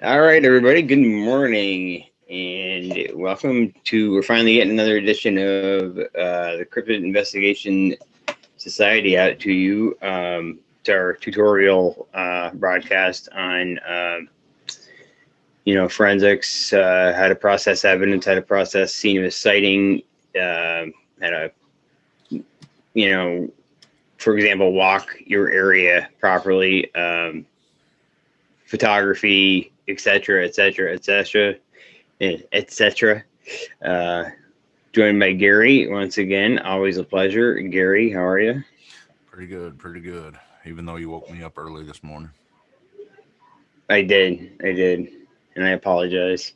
All right, everybody. Good morning, and we're finally getting another edition of the Cryptid Investigation Society out to you. It's our tutorial broadcast on, forensics, how to process evidence, how to process scene of a sighting, how to, for example, walk your area properly, photography, etc., etc., etc., etc. Joined by Gary once again. Always a pleasure. Gary, how are you? Pretty good, pretty good. Even though you woke me up early this morning. I did, and I apologize.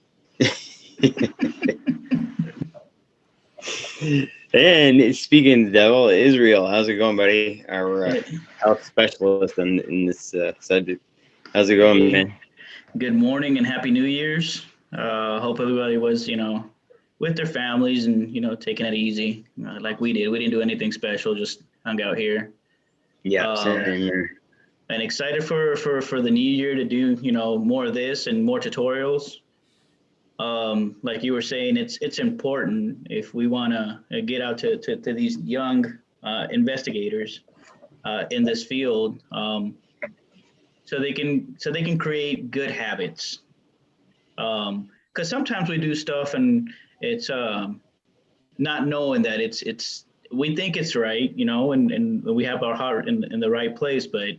And speaking of the devil, Israel, how's it going, buddy? Our health specialist in this subject. How's it going, man? Good morning and happy New Year's. Hope everybody was, with their families and, taking it easy like we did. We didn't do anything special, just hung out here. Yeah, same. And excited for the new year to do, more of this and more tutorials. Like you were saying, it's important if we want to get out to these young investigators in this field, so they can create good habits. Because sometimes we do stuff and it's not knowing that it's we think it's right, and we have our heart in the right place, but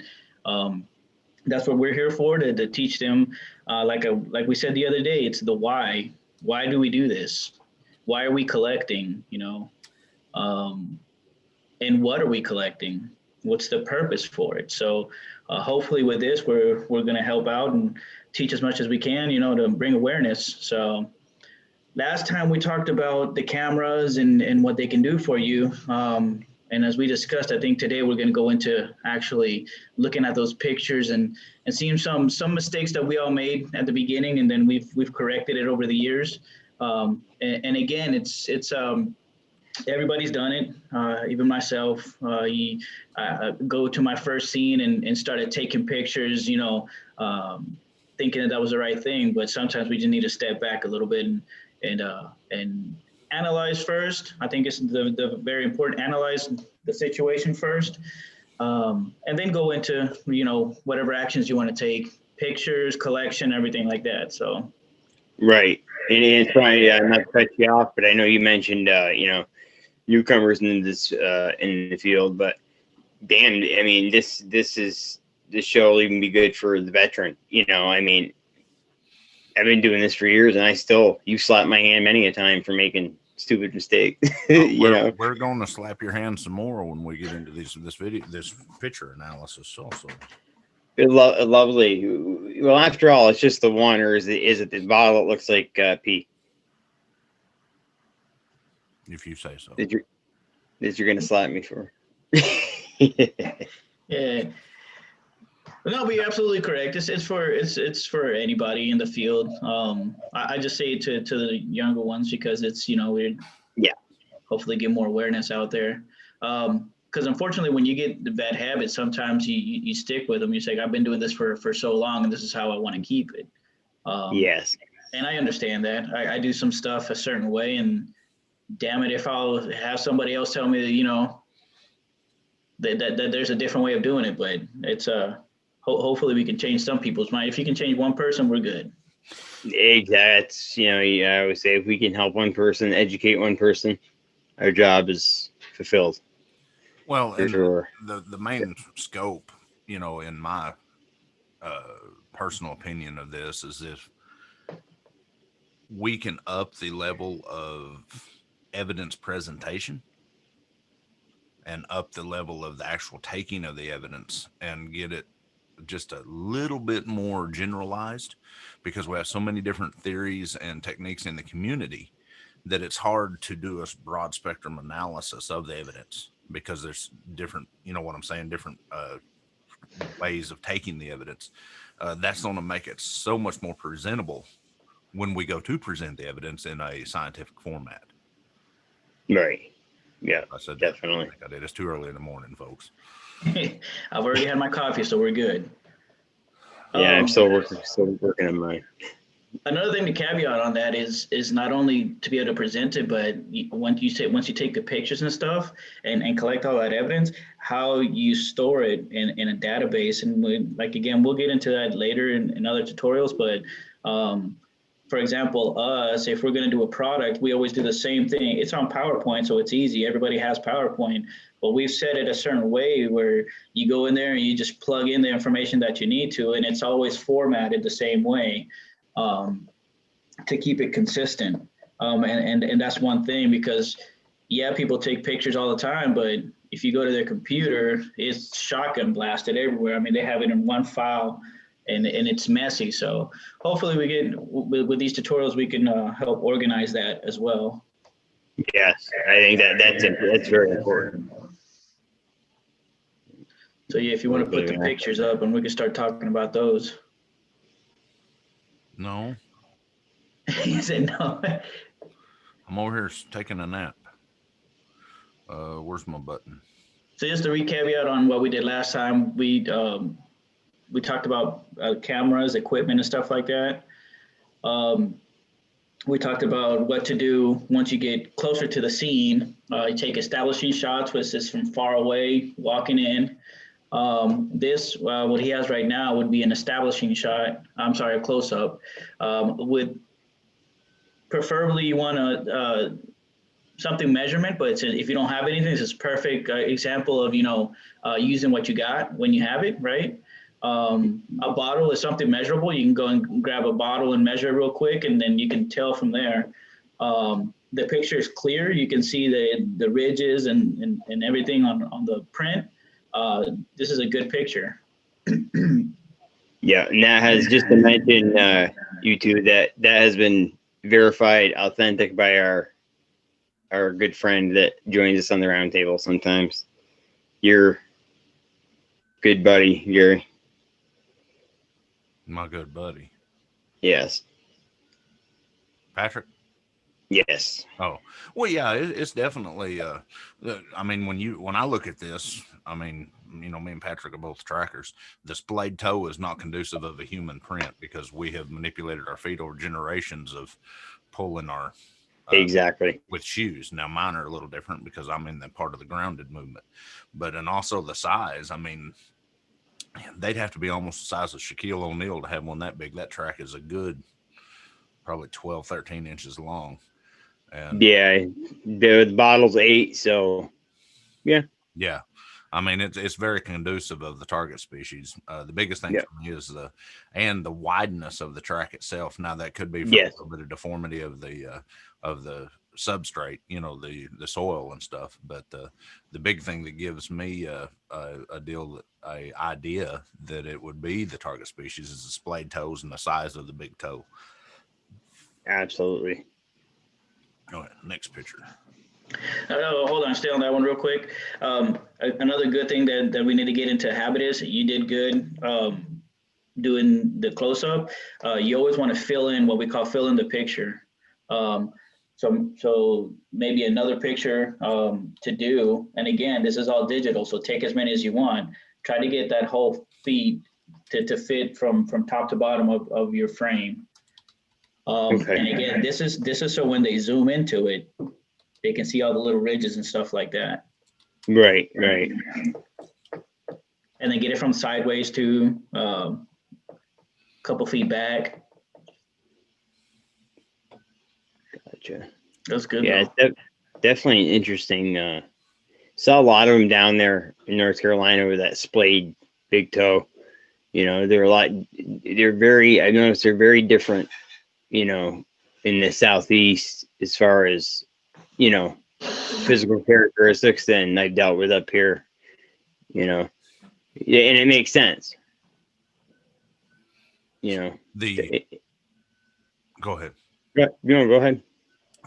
that's what we're here for, to teach them. Like we said the other day, it's the why. Why do we do this? Why are we collecting? And what are we collecting? What's the purpose for it? So hopefully with this, we're going to help out and teach as much as we can, to bring awareness. So last time we talked about the cameras and what they can do for you. And as we discussed, I think today we're going to go into actually looking at those pictures and seeing some mistakes that we all made at the beginning, and then we've corrected it over the years. And again, it's everybody's done it, even myself. Go to my first scene and started taking pictures, thinking that was the right thing. But sometimes we just need to step back a little bit and analyze first. I think it's the very important. Analyze the situation first, and then go into whatever actions you want to take, pictures, collection, everything like that. So, right, and it's probably not to cut you off, but I know you mentioned newcomers in the field, but damn, I mean this show will even be good for the veteran. I mean, I've been doing this for years, and you slapped my hand many a time for making stupid mistakes. We're going to slap your hand some more when we get into this picture analysis also. Lovely. Well, after all, it's just the one, or is it the bottle that looks like pee? If you say so. That you're gonna slap me for? Yeah. No, but you're absolutely correct. It's for anybody in the field. I just say it to the younger ones because it's we're hopefully get more awareness out there. Because unfortunately, when you get the bad habits, sometimes you stick with them. You say, I've been doing this for so long, and this is how I want to keep it. Yes. And I understand that. I do some stuff a certain way, and damn it, if I'll have somebody else tell me that that there's a different way of doing it. But it's hopefully we can change some people's mind. If you can change one person, we're good. Exactly. I always say if we can help one person, educate one person, our job is fulfilled. Well, for and sure. the main scope, in my personal opinion of this, is if we can up the level of evidence presentation and up the level of the actual taking of the evidence and get it just a little bit more generalized, because we have so many different theories and techniques in the community that it's hard to do a broad spectrum analysis of the evidence, because there's different, different ways of taking the evidence. That's going to make it so much more presentable when we go to present the evidence in a scientific format. Right. Yeah, I said definitely. I did. It's too early in the morning, folks. I've already had my coffee, so we're good. Yeah, I'm still working on mine. Another thing to caveat on that is not only to be able to present it, but once you take the pictures and stuff and collect all that evidence, how you store it in a database. And like again, we'll get into that later in other tutorials. But for example, us, if we're going to do a product, we always do the same thing. It's on PowerPoint, so it's easy. Everybody has PowerPoint, but we've set it a certain way where you go in there and you just plug in the information that you need to, and it's always formatted the same way. To keep it consistent. And that's one thing, because yeah, people take pictures all the time, but if you go to their computer, it's shotgun blasted everywhere. I mean, they have it in one file and it's messy. So hopefully we get, with these tutorials, we can help organize that as well. Yes, I think that's very important. So yeah, if you want to put the pictures up and we can start talking about those. No. He said no. I'm over here taking a nap. Where's my button? So just to caveat on what we did last time, we talked about cameras, equipment, and stuff like that. We talked about what to do once you get closer to the scene. You take establishing shots, which is from far away, walking in. What he has right now would be an establishing shot. I'm sorry, a close-up. With preferably you want to something measurement, but if you don't have anything, this is perfect example of using what you got when you have it, right? A bottle is something measurable. You can go and grab a bottle and measure real quick, and then you can tell from there. The picture is clear. You can see the ridges and everything on the print. This is a good picture. Yeah, and that has, just to mention, you two, that has been verified authentic by our good friend that joins us on the round table sometimes. Your good buddy, Gary. My good buddy. Yes. Patrick? Yes. Oh, well, yeah, it's definitely, I mean, when I look at this, I mean, me and Patrick are both trackers. The splayed toe is not conducive of a human print, because we have manipulated our feet over generations of pulling our exactly with shoes. Now mine are a little different because I'm in the part of the grounded movement, and also the size. I mean, they'd have to be almost the size of Shaquille O'Neal to have one that big. That track is a good, probably 12, 13 inches long. And yeah, the bottle's 8, so yeah. I mean, it's very conducive of the target species. The biggest thing for me is the wideness of the track itself. Now that could be for a little bit of deformity of the substrate, the soil and stuff. But the big thing that gives me a idea that it would be the target species is the splayed toes and the size of the big toe. Absolutely. All right, next picture. Hold on, stay on that one real quick. Another good thing that we need to get into habit is, you did good doing the close-up. You always want to fill in what we call fill in the picture. So maybe another picture to do. And again, this is all digital, so take as many as you want. Try to get that whole feed to fit from top to bottom of your frame. Okay. And again, this is so when they zoom into it, they can see all the little ridges and stuff like that. Right. And then get it from sideways to a couple feet back. Gotcha. That's good. Yeah, it's definitely interesting. Saw a lot of them down there in North Carolina with that splayed big toe. They're very different, in the Southeast as far as, physical characteristics than I've dealt with up here, and it makes sense. Go ahead. Go ahead.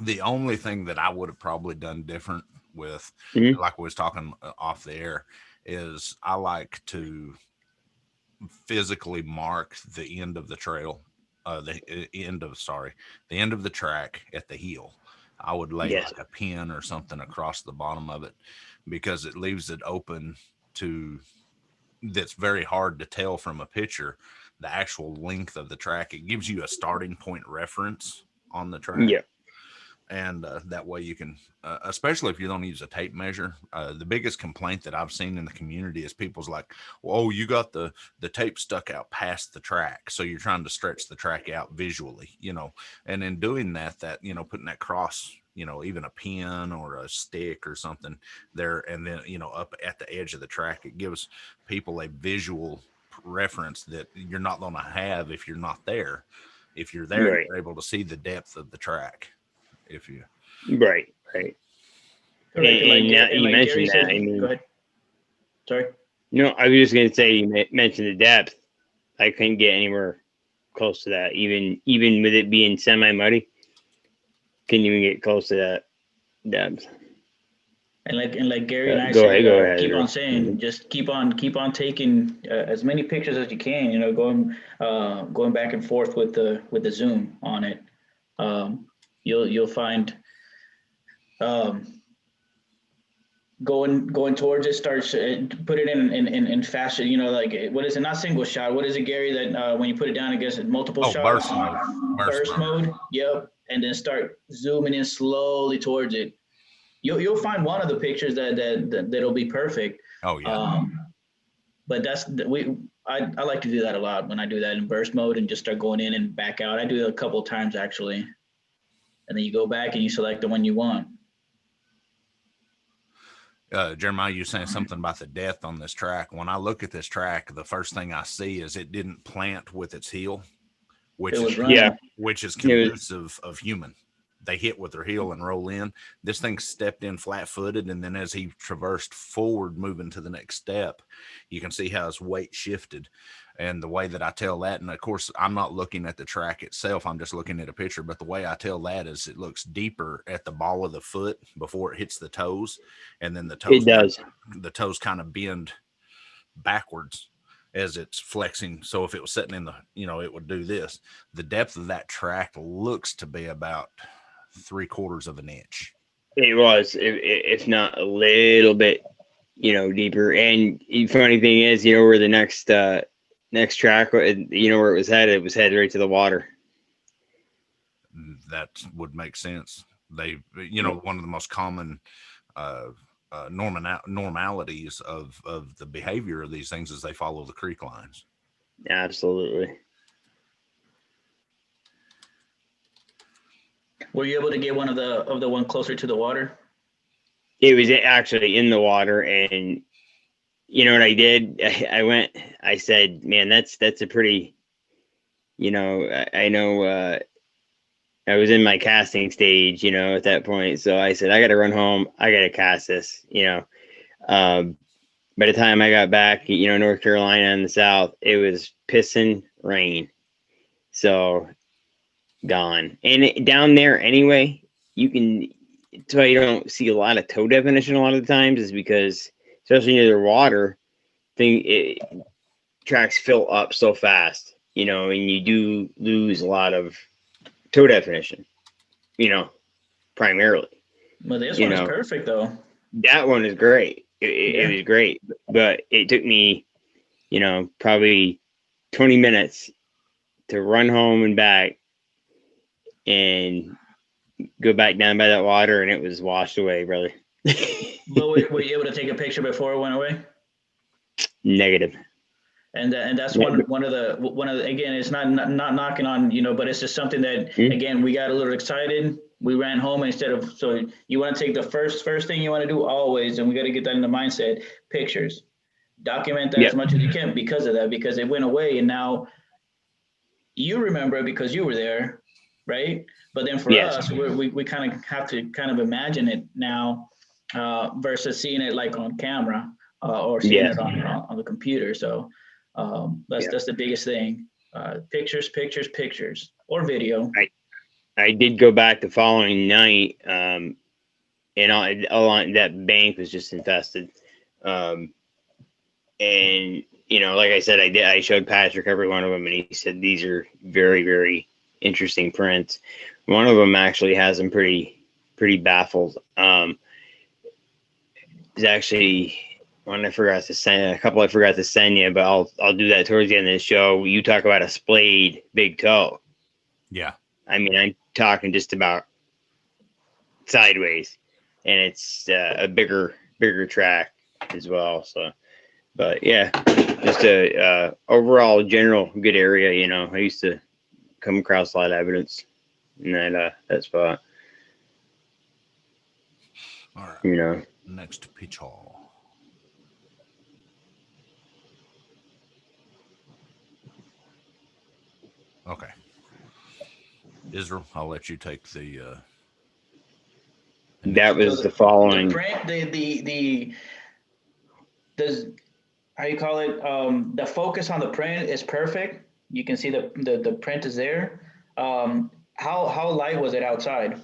The only thing that I would have probably done different with, like we was talking off the air, is I like to physically mark the end of the trail, the end of the track at the heel. I would lay like a pin or something across the bottom of it, because it leaves it open to, that's very hard to tell from a picture the actual length of the track. It gives you a starting point reference on the track. Yeah. And that way you can, especially if you don't use a tape measure. The biggest complaint that I've seen in the community is people's like, "Oh, you got the tape stuck out past the track, so you're trying to stretch the track out visually, you know." And in doing that, putting that cross, even a pin or a stick or something there, and then up at the edge of the track, it gives people a visual reference that you're not going to have if you're not there. If you're there, Right. you're able to see the depth of the track. If you right. Correct. And now you like Gary mentioned that. said, I mean, go ahead. Sorry. no, I was just gonna say you mentioned the depth. I couldn't get anywhere close to that. Even with it being semi muddy, couldn't even get close to that depth. And like Gary and I Go say, ahead. keep on Rick. saying, just keep on taking as many pictures as you can. Going back and forth with the zoom on it. You'll find going towards it starts put it in faster. Like what is it? Not single shot. What is it, Gary? That when you put it down, it gets multiple shots. Burst mode. Yep. And then start zooming in slowly towards it. You'll find one of the pictures that'll be perfect. Oh yeah. But I like to do that a lot when I do that in burst mode and just start going in and back out. I do it a couple of times actually, and then you go back and you select the one you want. Jeremiah, you're saying something about the depth on this track. When I look at this track, the first thing I see is it didn't plant with its heel, which is conducive of human. They hit with their heel and roll in. This thing stepped in flat-footed, and then as he traversed forward, moving to the next step, you can see how his weight shifted. And the way that I tell that, and of course, I'm not looking at the track itself, I'm just looking at a picture, but the way I tell that is it looks deeper at the ball of the foot before it hits the toes, and then the toes kind of bend backwards as it's flexing. So if it was sitting in it would do this. The depth of that track looks to be about 3/4 of an inch. It was, if not a little bit, deeper. And the funny thing is, where the next track, where it was headed right to the water. That would make sense. They, one of the most common normalities of the behavior of these things is they follow the creek lines. Absolutely. Were you able to get one of the one closer to the water? It was actually in the water, and you know what I did? I said, man, that's a pretty, I know I was in my casting stage, at that point. So I said, I got to run home. I got to cast this, by the time I got back, North Carolina in the South, it was pissing rain. So gone. And down there anyway, that's why you don't see a lot of toe definition a lot of the times, is because especially near the water tracks fill up so fast, and you do lose a lot of toe definition, primarily. Well, this one is perfect though. That one is great. It was great, but it took me, probably 20 minutes to run home and back and go back down by that water, and it was washed away, brother. But were you able to take a picture before it went away? Negative. And that's one of the again, it's not knocking on, but it's just something that again, we got a little excited. We ran home, and so you want to take the first thing you want to do always, and we got to get that in the mindset, pictures. Document that as much as you can because of that, because it went away, and now you remember it because you were there, right? But then for us, we kind of have to kind of imagine it now versus seeing it like on camera or seeing it on the computer. So that's the biggest thing. Pictures, or video. I did go back the following night, and all that bank was just infested. And like I said, I showed Patrick every one of them, and he said these are very, very interesting prints. One of them actually has him pretty baffled. It's actually one I forgot to send, a couple I forgot to send you, but I'll do that towards the end of the show. You talk about a splayed big toe. Yeah. I mean, I'm talking just about sideways, and it's a bigger track as well. So, but yeah, just a overall general good area. You know, I used to come across a lot of evidence in that spot. All right. You know, Next pitch hall. Okay. Israel, I'll let you take the that was So the following. The print, the does how you call it? The focus on the print is perfect. You can see the print is there. How light was it outside?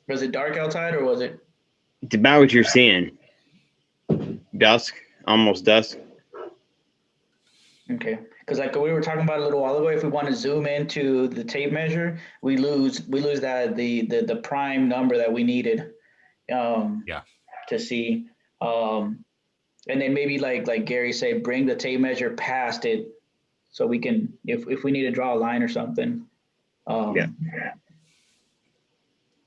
Was it dark outside or was it? It's about what you're seeing. Dusk, almost dusk. Okay, because like we were talking about a little while ago, if we want to zoom into the tape measure, we lose that the prime number that we needed Yeah. to see. And then maybe like Gary said, bring the tape measure past it so we can if we need to draw a line or something. Yeah.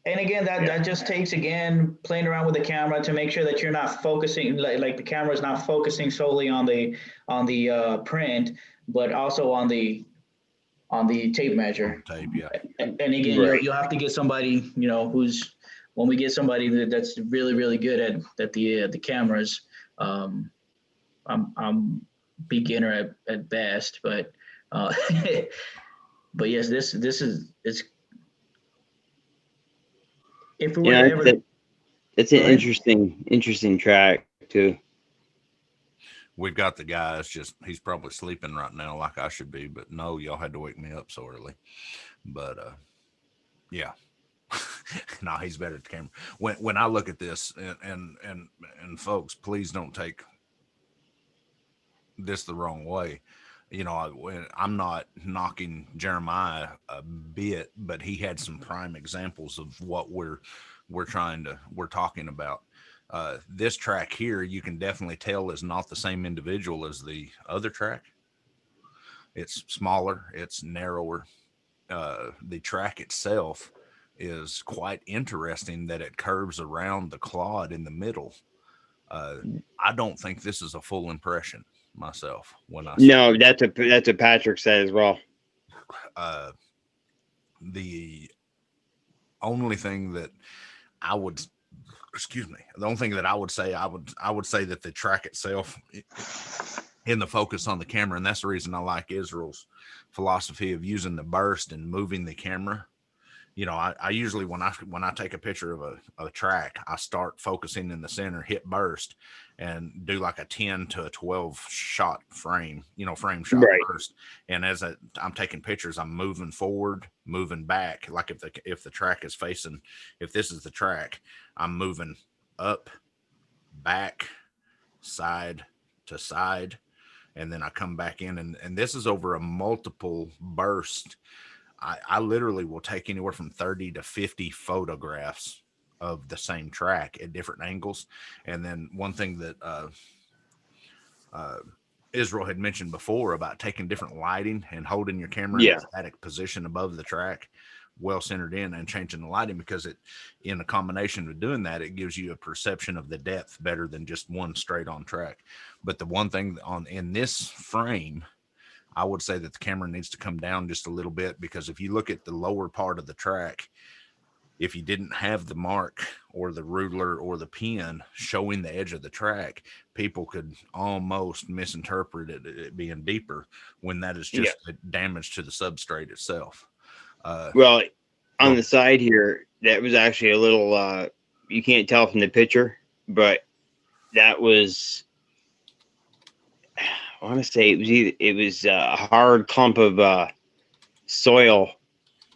And again, that just takes again playing around with the camera to make sure that you're not focusing like the camera is not focusing solely on the print, but also on the tape measure. tape. Yeah. And again, Right. you'll have to get somebody who's when we get somebody that's really good at the cameras. I'm beginner at best, but but yes, this is it's if we were to ever it's an interesting track too. We've got the guys he's probably sleeping right now like I should be, but no, y'all had to wake me up so early. But yeah. No, he's better at the camera. When I look at this and folks, please don't take this the wrong way. You know, I'm not knocking Jeremiah a bit, but he had some prime examples of what we're talking about. This track here, you can definitely tell is not the same individual as the other track. It's smaller, it's narrower. The track itself is quite interesting that it curves around the clod in the middle. I don't think this is a full impression myself when I no, that's what Patrick said as well. The only thing that I would the only thing that I would say that the track itself in the focus on the camera, and that's the reason I like Israel's philosophy of using the burst and moving the camera. You know, I usually when I take a picture of a track, I start focusing in the center, hit burst, and do like a 10 to a 12 shot frame, frame shot right. burst. And as I'm taking pictures, I'm moving forward, moving back. Like if the track is facing, if this is the track, I'm moving up, back, side to side, and then I come back in, and this is over a multiple burst. I literally will take anywhere from 30 to 50 photographs of the same track at different angles. And then one thing that Israel had mentioned before about taking different lighting and holding your camera in a static position above the track, well centered in, and changing the lighting, because it, in a combination of doing that, it gives you a perception of the depth better than just one straight on track. But the one thing in this frame, I would say that the camera needs to come down just a little bit, because if you look at the lower part of the track, if you didn't have the mark or the ruler or the pen showing the edge of the track, people could almost misinterpret it being deeper, when that is just damage to the substrate itself. Well, on the side here, that was actually a little, you can't tell from the picture, but that was, I want to say it was a hard clump of soil,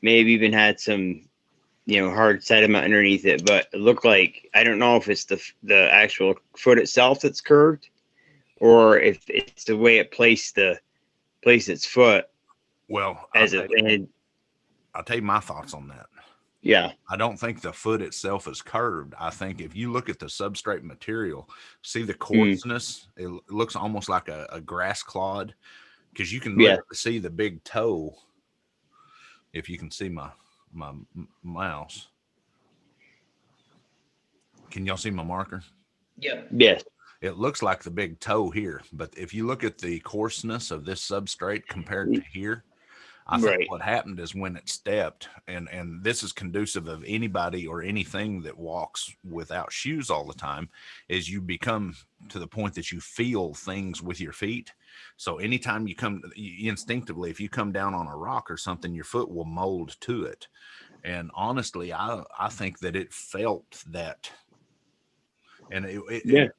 maybe even had some, hard sediment underneath it, but it looked like, I don't know if it's the actual foot itself that's curved, or if it's the way it placed its foot. Well, As it landed. I'll tell you my thoughts on that. Yeah. I don't think the foot itself is curved. I think if you look at the substrate material, see the coarseness, it looks almost like a grass clod, because you can literally see the big toe. If you can see my mouse, can y'all see my marker? Yep. Yes. It looks like the big toe here, but if you look at the coarseness of this substrate compared to here, I think what happened is when it stepped, and this is conducive of anybody or anything that walks without shoes all the time, is you become to the point that you feel things with your feet. So anytime you instinctively, if you come down on a rock or something, your foot will mold to it. And honestly, I think that it felt that. And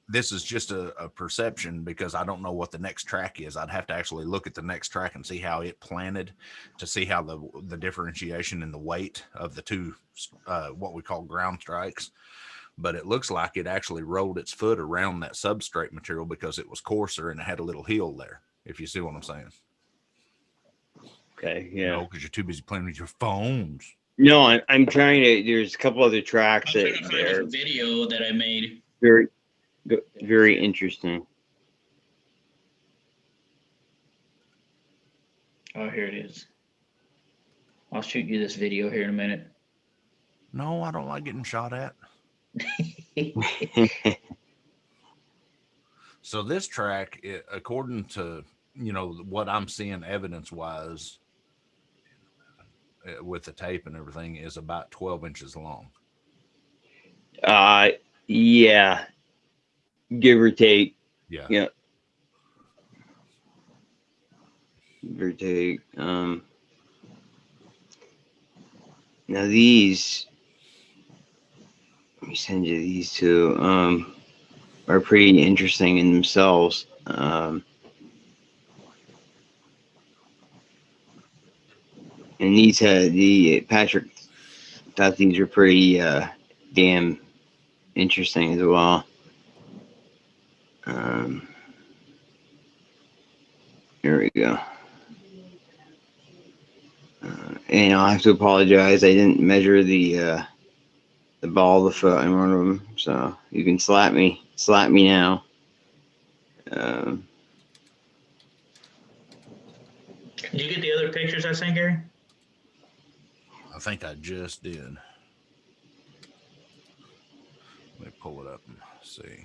this is just a perception, because I don't know what the next track is. I'd have to actually look at the next track and see how it planted to see how the differentiation in the weight of the two, what we call ground strikes. But it looks like it actually rolled its foot around that substrate material because it was coarser and it had a little heel there, if you see what I'm saying. Okay. Yeah. No, because you're too busy playing with your phones. No, I'm trying to. There's a couple other tracks I'm trying to find this video that I made. Very interesting. Oh, here it is. I'll shoot you this video here in a minute. No, I don't like getting shot at. So this track, according to what I'm seeing evidence-wise with the tape and everything, is about 12 inches long. Yeah, give or take. Yeah. Give or take. Now these, let me send you these two. Are pretty interesting in themselves. And these Patrick thought these were pretty damn interesting as well. Here we go. And I'll have to apologize. I didn't measure the ball of the foot on one of them, so you can slap me now. Did you get the other pictures I sent, Gary? I think I just did. Let me pull it up and see.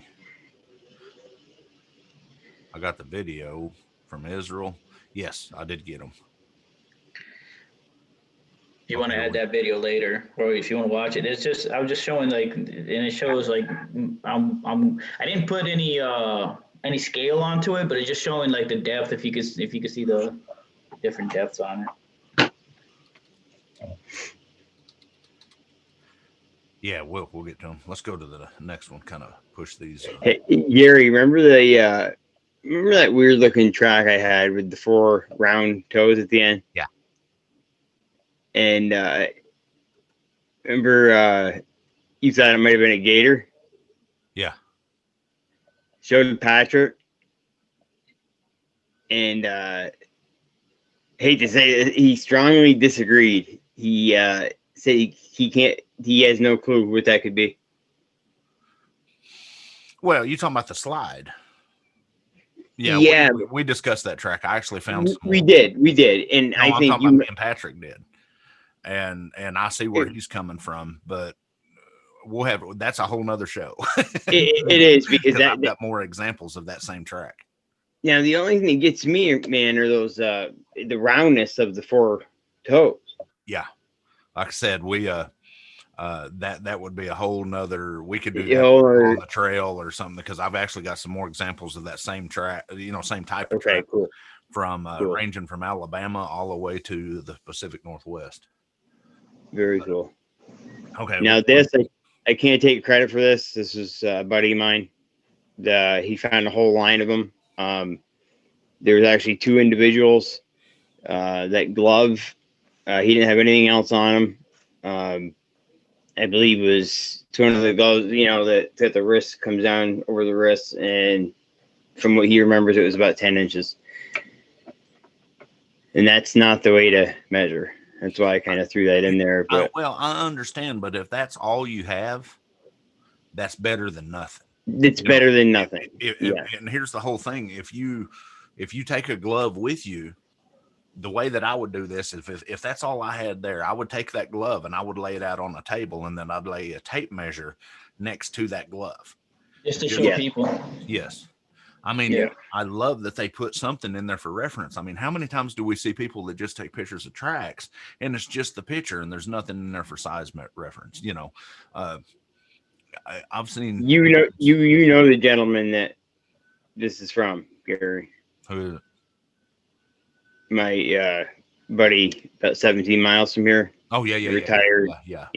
I got the video from Israel. Yes, I did get them. If you want to add that video later, or if you want to watch it, it's just I was just showing and it shows I didn't put any scale onto it, but it's just showing the depth. If you could see the different depths on it. Yeah, we'll get to them. Let's go to the next one. Kind of push these. Hey, Gary, remember that weird looking track I had with the 4 round toes at the end? Yeah. And remember you thought it might have been a gator? Yeah. Showed Patrick, and hate to say it, he strongly disagreed. He said he has no clue what that could be. Well, you talking about the slide? Yeah. We discussed that track. I actually found some we did, and no, I think me and Patrick did, and I see where he's coming from, but that's a whole nother show. It is, because I've got more examples of that same track. Now the only thing that gets me, man, are those the roundness of the 4 toes. Yeah, like I said, we that would be a whole nother. We could do that on the trail or something, because I've actually got some more examples of that same track, same type of track. Cool. From ranging from Alabama all the way to the Pacific Northwest. Very cool. Okay. Now I can't take credit for this. This is a buddy of mine. He found a whole line of them. There was actually 2 individuals. That glove, he didn't have anything else on him. I believe it was 2 of the gloves, that the wrist comes down over the wrist, and from what he remembers, it was about 10 inches. And that's not the way to measure. That's why I kind of threw that in there. But well, I understand, but if that's all you have, that's better than nothing. it's better than nothing. Yeah. And here's the whole thing: if you take a glove with you, the way that I would do this is if that's all I had there, I would take that glove and I would lay it out on a table, and then I'd lay a tape measure next to that glove. Just to show people. Yes. I mean, I love that they put something in there for reference. I mean, how many times do we see people that just take pictures of tracks and it's just the picture and there's nothing in there for size reference? You know, I've seen. You know the gentleman that this is from, Gary. Who is it? My buddy, about 17 miles from here. Oh yeah, retired. Yeah.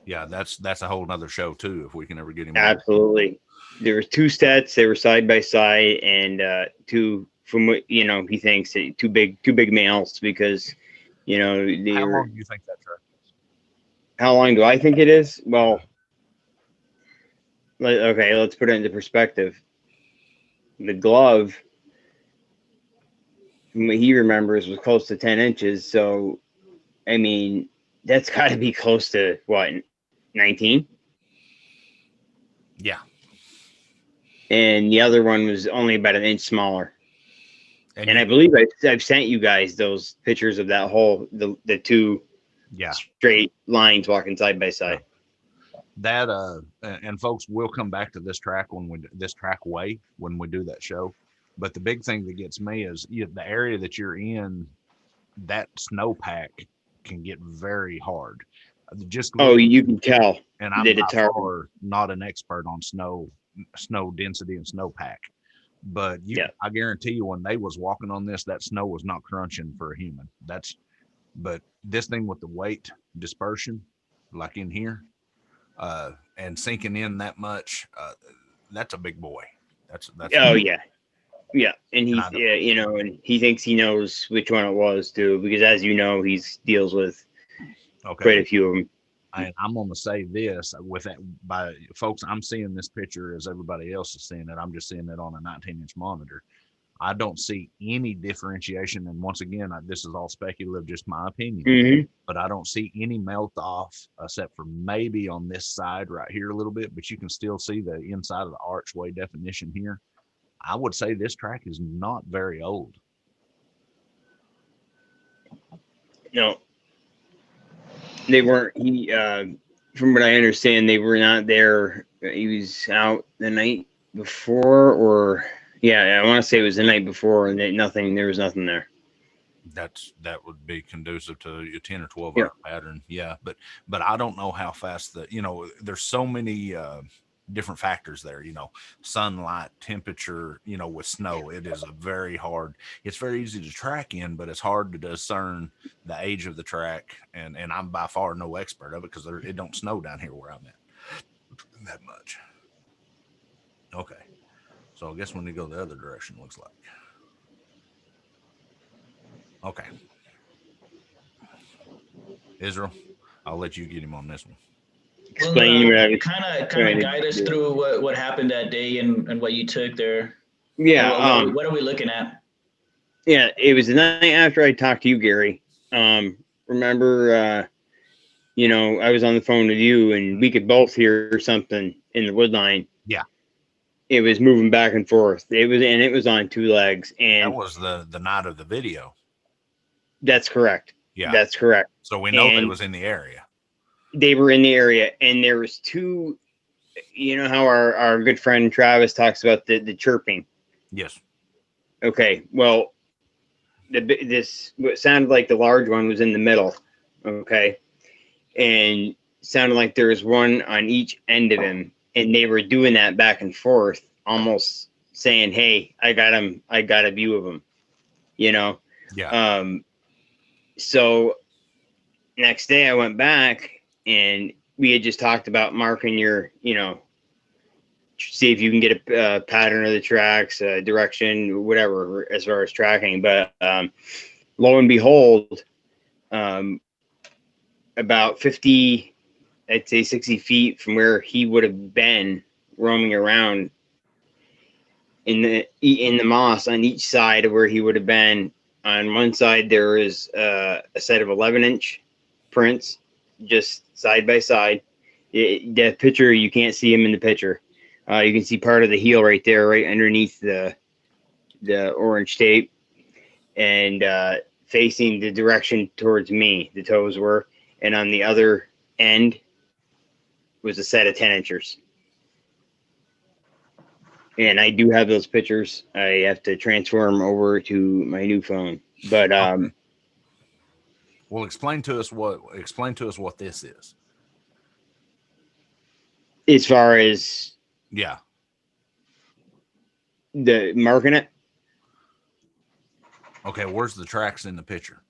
That's a whole nother show too. If we can ever get him. Absolutely. There were two sets. They were side by side, and two, from what he thinks, two big males, because how long do you think that track is? How long do I think it is? Well, okay, let's put it into perspective. The glove, from what he remembers, was close to 10 inches. So, I mean, that's got to be close to what, 19? Yeah. And the other one was only about an inch smaller. And I believe I've sent you guys those pictures of that whole the two straight lines walking side by side. That and folks, we'll come back to this track when we do that show. But the big thing that gets me is the area that you're in, that snowpack can get very hard. You can tell. And I'm by far not an expert on snow density and snowpack, but I guarantee you, when they was walking on this, that snow was not crunching for a human. But this thing with the weight dispersion, like in here, and sinking in that much, that's a big boy. That's yeah, and he's and he thinks he knows which one it was too, because as you know, he deals with quite a few of them. I'm going to say this with that, by folks, I'm seeing this picture as everybody else is seeing it. I'm just seeing it on a 19-inch monitor. I don't see any differentiation. And once again, this is all speculative, just my opinion, but I don't see any melt off except for maybe on this side right here a little bit, but you can still see the inside of the archway definition here. I would say this track is not very old. No. They weren't. From what I understand, they were not there. He was out the night before, I want to say it was the night before, and there was nothing there. That would be conducive to a 10 or 12 hour pattern. Yeah, but I don't know how fast there's so many different factors there, sunlight, temperature, with snow. It's very easy to track in, but it's hard to discern the age of the track. And I'm by far no expert of it, because it don't snow down here where I'm at that much. Okay. So I guess when you go the other direction, looks like. Okay. Israel, I'll let you get him on this one. Explain kind of guide us through what happened that day and what you took there. Yeah. What are we looking at? Yeah, it was the night after I talked to you, Gary. Remember, I was on the phone with you, and we could both hear something in the wood line. Yeah. It was moving back and forth. It was on two legs. And that was the night of the video. That's correct. Yeah. That's correct. So we know they was in the area. They were in the area, and there was two. You know how our good friend Travis talks about the chirping. Yes. Okay. Well, what sounded like the large one was in the middle. Okay, and sounded like there was one on each end of him, and they were doing that back and forth, almost saying, "Hey, I got him. I got a view of him." Yeah. So next day I went back, and we had just talked about marking your, see if you can get a pattern of the tracks, direction, whatever, as far as tracking. But lo and behold, about 50, I'd say 60 feet from where he would have been roaming around in the moss on each side of where he would have been, On one side, there is a set of 11-inch prints, just side by side. That picture, you can't see them in the picture. You can see part of the heel right there, right underneath the orange tape, and facing the direction towards me, the toes were. And on the other end was a set of 10-inchers. And I do have those pictures. I have to transfer them over to my new phone. But well, explain to us what this is. As far as the marking it. Okay, where's the tracks in the picture?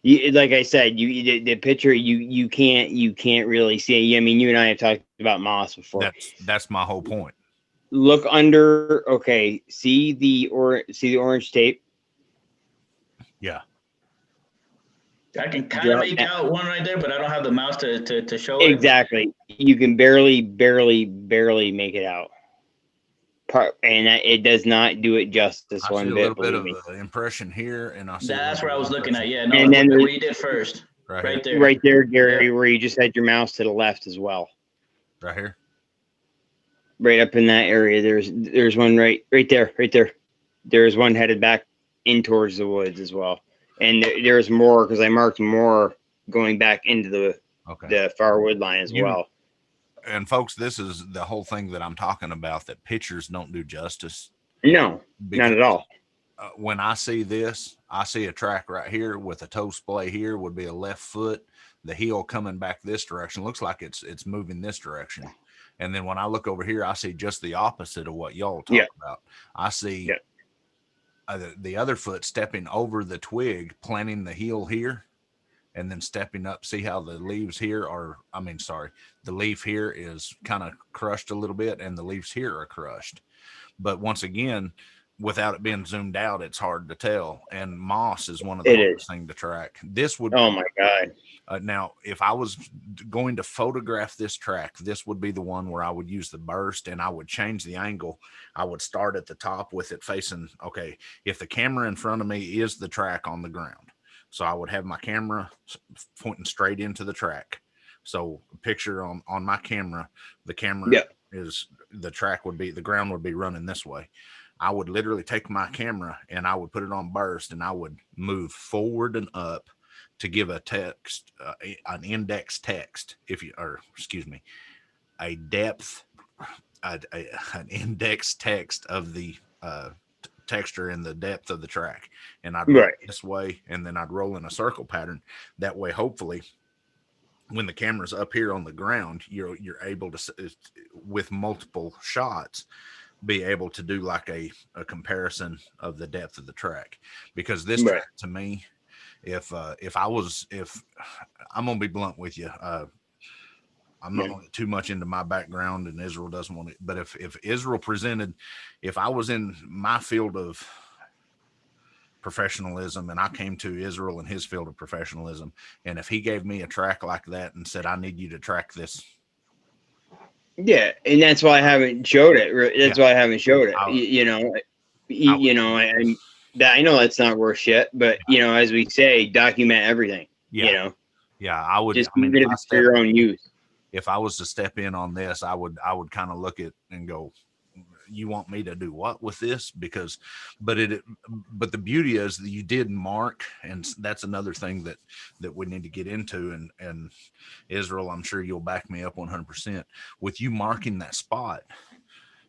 Like I said, the picture you can't really see. I mean, you and I have talked about moss before. That's my whole point. Look under. Okay, see the orange tape. Yeah. I can kind of make out one right there, but I don't have the mouse to show it. Exactly. You can barely make it out. And it does not do it justice one bit. I see a little bit of an impression here, and I see that's where I was looking at. Yeah, no, and then where you did first. Right there. Right there, Gary, where you just had your mouse to the left as well. Right here. Right up in that area. There's one right there. There's one headed back in towards the woods as well. And there's more because I marked more going back into the far wood line as well. And folks, this is the whole thing that I'm talking about, that pictures don't do justice. No, not at all. When I see this, I see a track right here with a toe splay here would be a left foot, the heel coming back this direction. Looks like it's moving this direction. And then when I look over here, I see just the opposite of what y'all talk about. I see the other foot stepping over the twig, planting the heel here, and then stepping up. See how the leaves here the leaf here is kind of crushed a little bit, and the leaves here are crushed. But once again, without it being zoomed out, it's hard to tell. And moss is one of the hardest things to track. This would. Oh my God. Now, if I was going to photograph this track, this would be the one where I would use the burst, and I would change the angle. I would start at the top with it facing, okay, if the camera in front of me is the track on the ground. So I would have my camera pointing straight into the track. So picture on my camera, the camera is, the track would be, the ground would be running this way. I would literally take my camera and I would put it on burst, and I would move forward and up to give a text, an index text, a depth, an index text of the texture and the depth of the track. And I'd roll this way, and then I'd roll in a circle pattern. That way, hopefully, when the camera's up here on the ground, you're able to, with multiple shots, be able to do like a comparison of the depth of the track. Because this track, to me, if I'm gonna be blunt with you, I'm not too much into my background, and Israel doesn't want it. But if Israel presented, if I was in my field of professionalism and I came to Israel in his field of professionalism, and if he gave me a track like that and said, I need you to track this. Yeah, and that's why I haven't showed it. That's why I haven't showed it. I know that's not worth shit, but as we say, document everything. I would just even if it's for your own use. If I was to step in on this, I would kind of look at and go, you want me to do what with this? But the beauty is that you did mark, and that's another thing that we need to get into. And Israel, I'm sure you'll back me up 100% with you marking that spot.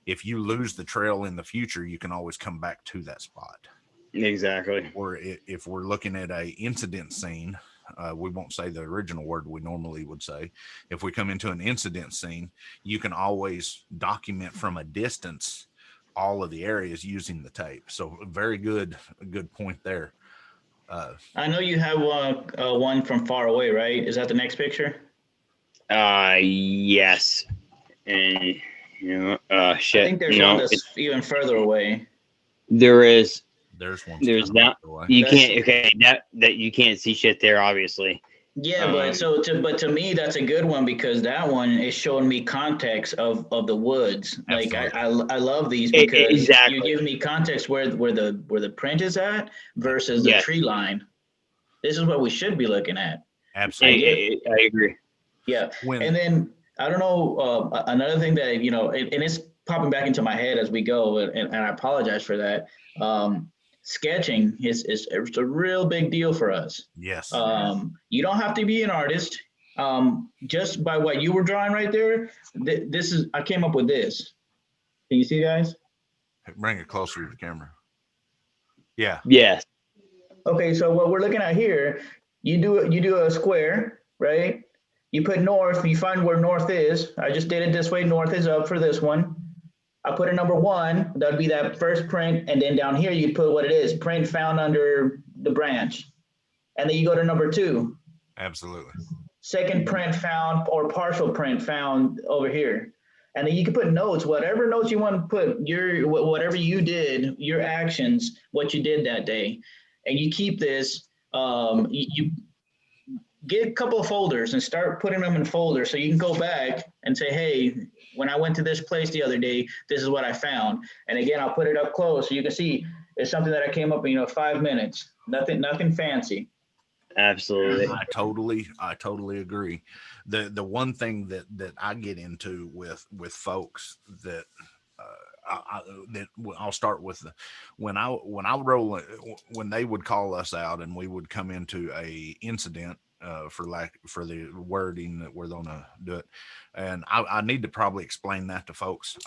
If you lose the trail in the future, you can always come back to that spot. Exactly. Or if we're looking at a incident scene, we won't say the original word we normally would say. If we come into an incident scene, you can always document from a distance all of the areas using the tape. So a good point there. I know you have one from far away, right? Is that the next picture? Yes. And shit. I think there's one that's even further away. There is. There's one. There's not. You can't. Okay, that you can't see shit there, obviously. Yeah, but to me that's a good one because that one is showing me context of the woods. Like Absolutely. I love these because you Exactly. give me context where the print is at versus the Yes. tree line. This is what we should be looking at. Absolutely. I agree. Yeah, When and then I don't know another thing that and it's popping back into my head as we go, and I apologize for that. Sketching is it's a real big deal for us. yes, You don't have to be an artist. Just by what you were drawing right there, this is I came up with this. Can you see, guys? bring it closer to the camera. Yeah, Yes. Okay, so what we're looking at here, you do a square, right? You put north, you find where north is. I just did it this way. North is up for this one. I put a number one, that'd be that first print, and then down here you put what it is, print found under the branch. And then you go to number two, absolutely. second print found or partial print found over here. And then you can put notes, whatever notes you want to put, whatever you did, your actions, what you did that day. And you keep this, you get a couple of folders and start putting them in folders so you can go back and say, hey, when I went to this place the other day, this is what I found. And again, I'll put it up close so you can see it's something that I came up in 5 minutes. Nothing fancy. Absolutely. I totally agree. The one thing that I get into with folks that I'll start with when I roll when they would call us out and we would come into a incident for the wording that we're gonna do it, and I need to probably explain that to folks.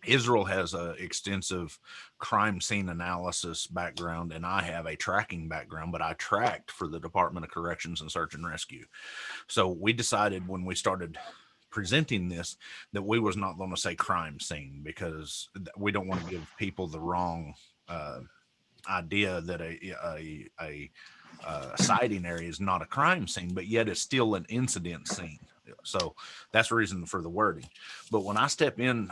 Israel has a extensive crime scene analysis background, and I have a tracking background, but I tracked for the Department of Corrections and Search and Rescue. So we decided when we started presenting this that we was not going to say crime scene because we don't want to give people the wrong idea that a sighting area is not a crime scene, but yet it's still an incident scene. So that's the reason for the wording. But when I step in,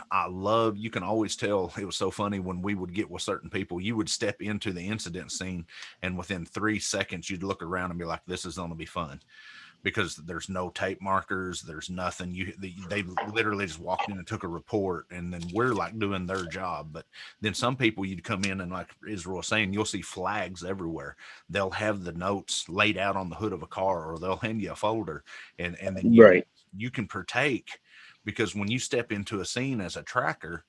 you can always tell. It was so funny when we would get with certain people, you would step into the incident scene and within 3 seconds you'd look around and be like, this is going to be fun. Because there's no tape markers, there's nothing. They literally just walked in and took a report, and then we're like doing their job. But then some people, you'd come in and like Israel was saying, you'll see flags everywhere. They'll have the notes laid out on the hood of a car, or they'll hand you a folder, and then Right. you can partake, because when you step into a scene as a tracker,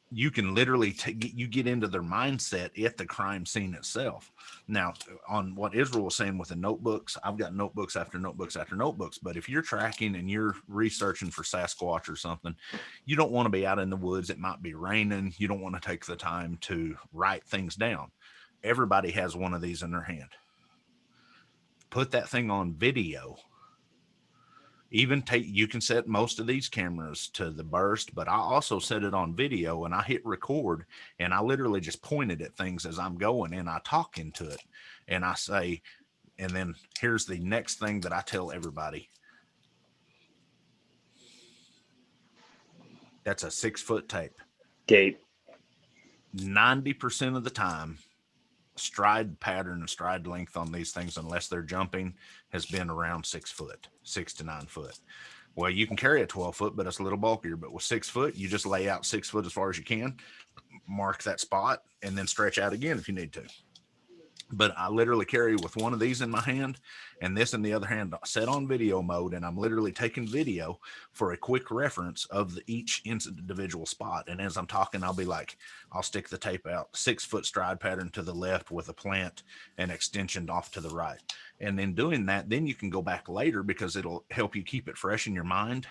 you can literally you get into their mindset at the crime scene itself. Now, on what Israel was saying with the notebooks, I've got notebooks after notebooks after notebooks. But if you're tracking and you're researching for Sasquatch or something, you don't want to be out in the woods. It might be raining. You don't want to take the time to write things down. Everybody has one of these in their hand. Put that thing on video. You can set most of these cameras to the burst, but I also set it on video, and I hit record, and I literally just pointed at things as I'm going, and I talk into it, and I say, and then here's the next thing that I tell everybody. That's a 6-foot tape. Tape. 90% of the time, stride pattern and stride length on these things, unless they're jumping, has been around 6 foot, 6 to 9 foot. Well, you can carry a 12 foot, but it's a little bulkier. But with 6 foot, you just lay out 6 foot as far as you can, mark that spot, and then stretch out again if you need to. But I literally carry with one of these in my hand and this in the other hand set on video mode, and I'm literally taking video for a quick reference of each individual spot. And as I'm talking, I'll be like, I'll stick the tape out, 6 foot stride pattern to the left with a plant and extension off to the right. And then doing that, then you can go back later because it'll help you keep it fresh in your mind,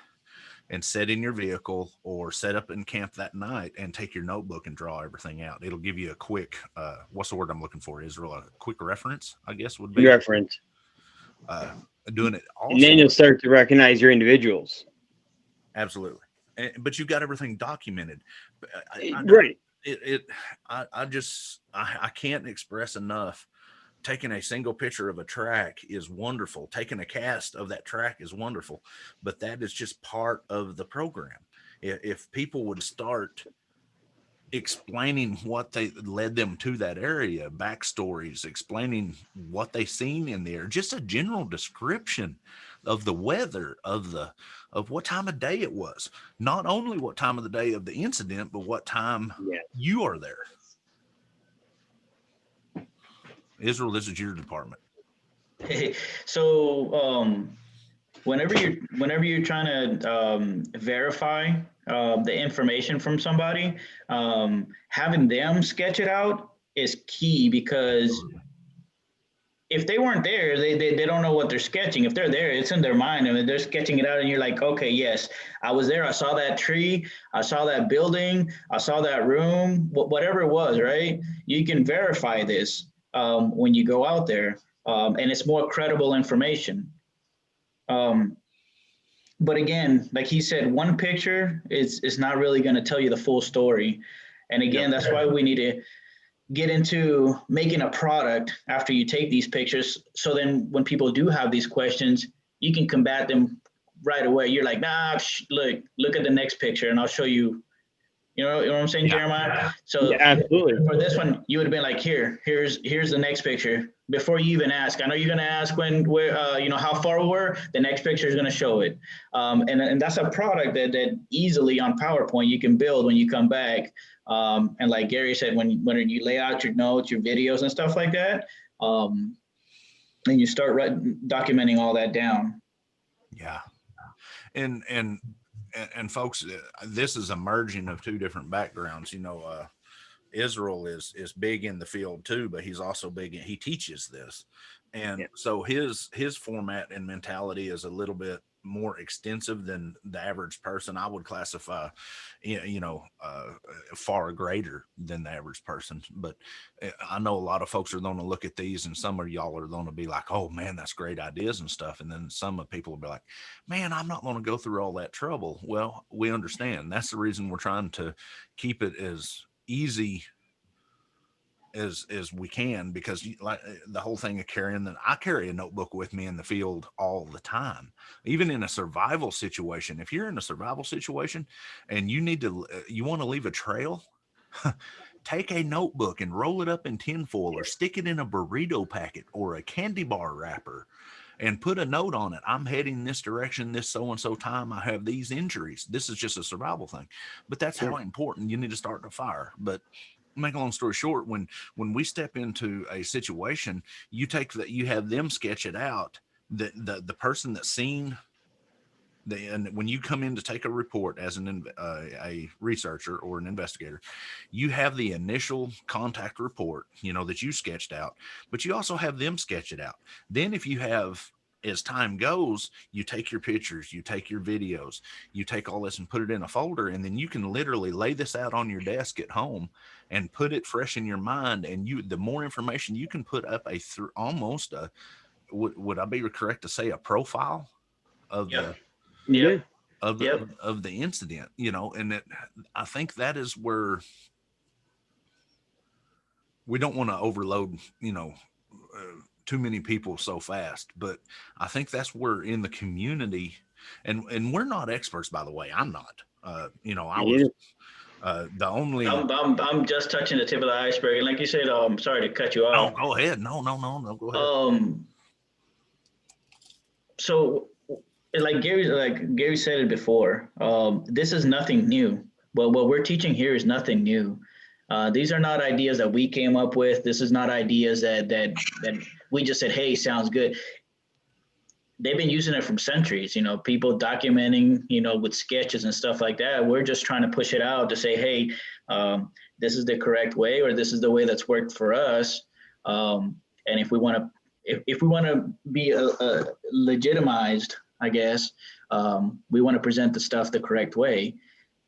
and set in your vehicle or set up in camp that night and take your notebook and draw everything out. It'll give you a quick, what's the word I'm looking for, Israel? A quick reference, I guess would be. Reference. Doing it also. And then you'll start to recognize your individuals. Absolutely. But you've got everything documented. Right. I can't express enough. Taking a single picture of a track is wonderful. Taking a cast of that track is wonderful, but that is just part of the program. If people would start explaining what they led them to that area, backstories, explaining what they seen in there, just a general description of the weather, of what time of day it was, not only what time of the day of the incident, but what time you are there. Israel, this is your department. So whenever you're trying to verify the information from somebody, having them sketch it out is key, because if they weren't there, they don't know what they're sketching. If they're there, it's in their mind. I mean, they're sketching it out, and you're like, okay, yes, I was there. I saw that tree. I saw that building. I saw that room. Whatever it was, right? You can verify this when you go out there, and it's more credible information. But again, like he said, one picture is not really going to tell you the full story. And again, that's why we need to get into making a product after you take these pictures. So then when people do have these questions, you can combat them right away. You're like, nah, look at the next picture and I'll show you. You know what I'm saying, Jeremiah? So absolutely. For this one, you would have been like, here's the next picture. Before you even ask, I know you're going to ask where how far we were. The next picture is going to show it, and that's a product that easily on PowerPoint you can build when you come back. And like Gary said, when you lay out your notes, your videos, and stuff like that, and you start documenting all that down. Yeah, and folks, this is a merging of two different backgrounds. Israel is big in the field too, but he's also he teaches this. And so his format and mentality is a little bit more extensive than the average person. I would classify, far greater than the average person. But I know a lot of folks are going to look at these, and some of y'all are going to be like, oh man, that's great ideas and stuff. And then some of people will be like, man, I'm not going to go through all that trouble. Well, we understand. That's the reason we're trying to keep it as easy as we can, because like the whole thing of I carry a notebook with me in the field all the time, even in a survival situation. If you're in a survival situation and you want to leave a trail, take a notebook and roll it up in tinfoil or stick it in a burrito packet or a candy bar wrapper and put a note on it. I'm heading this direction, this so-and-so time. I have these injuries. This is just a survival thing. But that's how important you need to start the fire. But make a long story short, when we step into a situation, you have them sketch it out. The person that's seen and when you come in to take a report as a researcher or an investigator, you have the initial contact report, that you sketched out, but you also have them sketch it out. Then if you have, as time goes, you take your pictures, you take your videos, you take all this and put it in a folder, and then you can literally lay this out on your desk at home and put it fresh in your mind. And the more information you can put up almost a, would I be correct to say, a profile of of the incident, and I think that is where we don't want to overload, too many people so fast. But I think that's where in the community, and we're not experts, by the way. I'm not. I was the only. I'm just touching the tip of the iceberg, and like you said, I'm sorry to cut you off. No, go ahead. No, go ahead. So, like Gary said it before, this is nothing new. But what we're teaching here is nothing new. These are not ideas that we came up with. This is not ideas that we just said, hey, sounds good. They've been using it from centuries, people documenting, with sketches and stuff like that. We're just trying to push it out to say, hey, this is the correct way, or this is the way that's worked for us. And if we want to be legitimized, I guess, we want to present the stuff the correct way.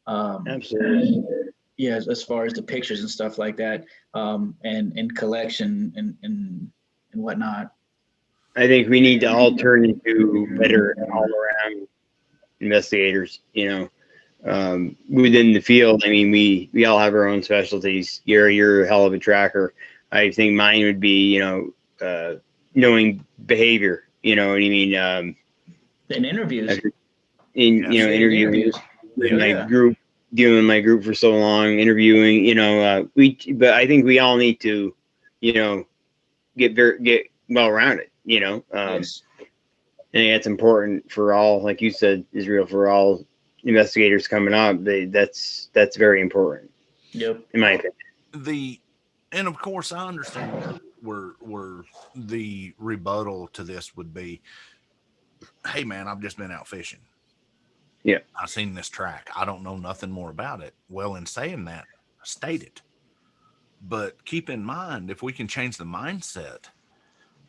Absolutely. Yeah, as far as the pictures and stuff like that, and collection and whatnot. I think we need to all turn into better all-around investigators, within the field. I mean, we all have our own specialties. You're a hell of a tracker. I think mine would be, knowing behavior, you know what I mean? In interviews. Interviews with my group, dealing with my group for so long, interviewing, but I think we all need to, get well rounded, Yes. I think that's important for all, like you said, Israel, for all investigators coming up. That's very important. Yep. In my opinion. And of course, I understand where the rebuttal to this would be, hey man, I've just been out fishing. Yeah. I've seen this track. I don't know nothing more about it. Well, in saying that, state it. But keep in mind, if we can change the mindset